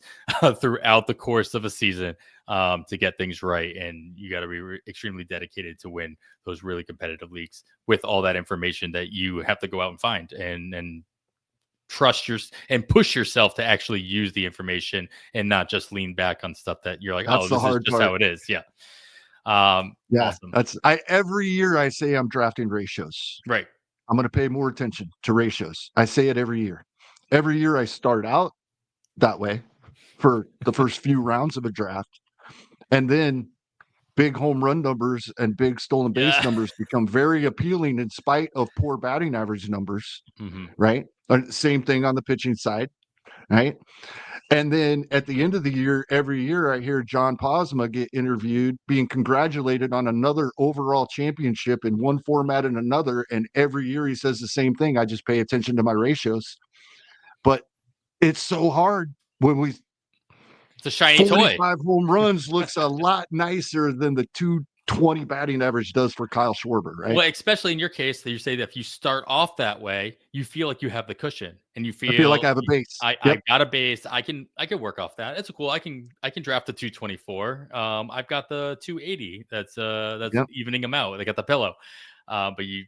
Speaker 1: throughout the course of a season to get things right. And you got to be extremely dedicated to win those really competitive leagues with all that information that you have to go out and find and trust and push yourself to actually use the information and not just lean back on stuff that you're like,
Speaker 2: That's
Speaker 1: oh,
Speaker 2: the
Speaker 1: this is
Speaker 2: hard
Speaker 1: just
Speaker 2: part.
Speaker 1: how it is. Yeah.
Speaker 2: Yeah,
Speaker 1: Awesome.
Speaker 2: every year I say I'm drafting ratios.
Speaker 1: Right.
Speaker 2: I'm going to pay more attention to ratios. I say it every year. Every year I start out that way for the first few rounds of a draft. And then big home run numbers and big stolen base
Speaker 1: Yeah.
Speaker 2: numbers become very appealing in spite of poor batting average numbers,
Speaker 1: Mm-hmm.
Speaker 2: right? Same thing on the pitching side, right? And then at the end of the year, every year I hear John Posma get interviewed, being congratulated on another overall championship in one format and another. And every year he says the same thing. I just pay attention to my ratios. But it's so hard when
Speaker 1: It's a shiny toy.
Speaker 2: 45 home runs looks a lot nicer than the 220 batting average does for Kyle Schwarber, right?
Speaker 1: Well, especially in your case, that you say that if you start off that way, you feel like you have the cushion, and you
Speaker 2: I feel like
Speaker 1: feel
Speaker 2: I have a base.
Speaker 1: I got a base. I can work off that. It's cool. I can draft the 224. I've got the 280. That's
Speaker 2: Yep.
Speaker 1: evening them out. They got the pillow, but you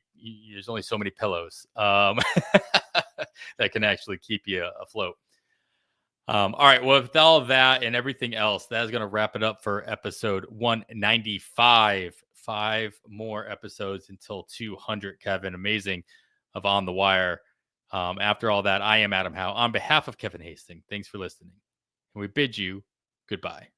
Speaker 1: there's only so many pillows that can actually keep you afloat. All right. Well, with all of that and everything else, that is going to wrap it up for episode 195. 5 more episodes until 200, Kevin. Amazing of On the Wire. After all that, I am Adam Howe. On behalf of Kevin Hastings, thanks for listening. And we bid you goodbye.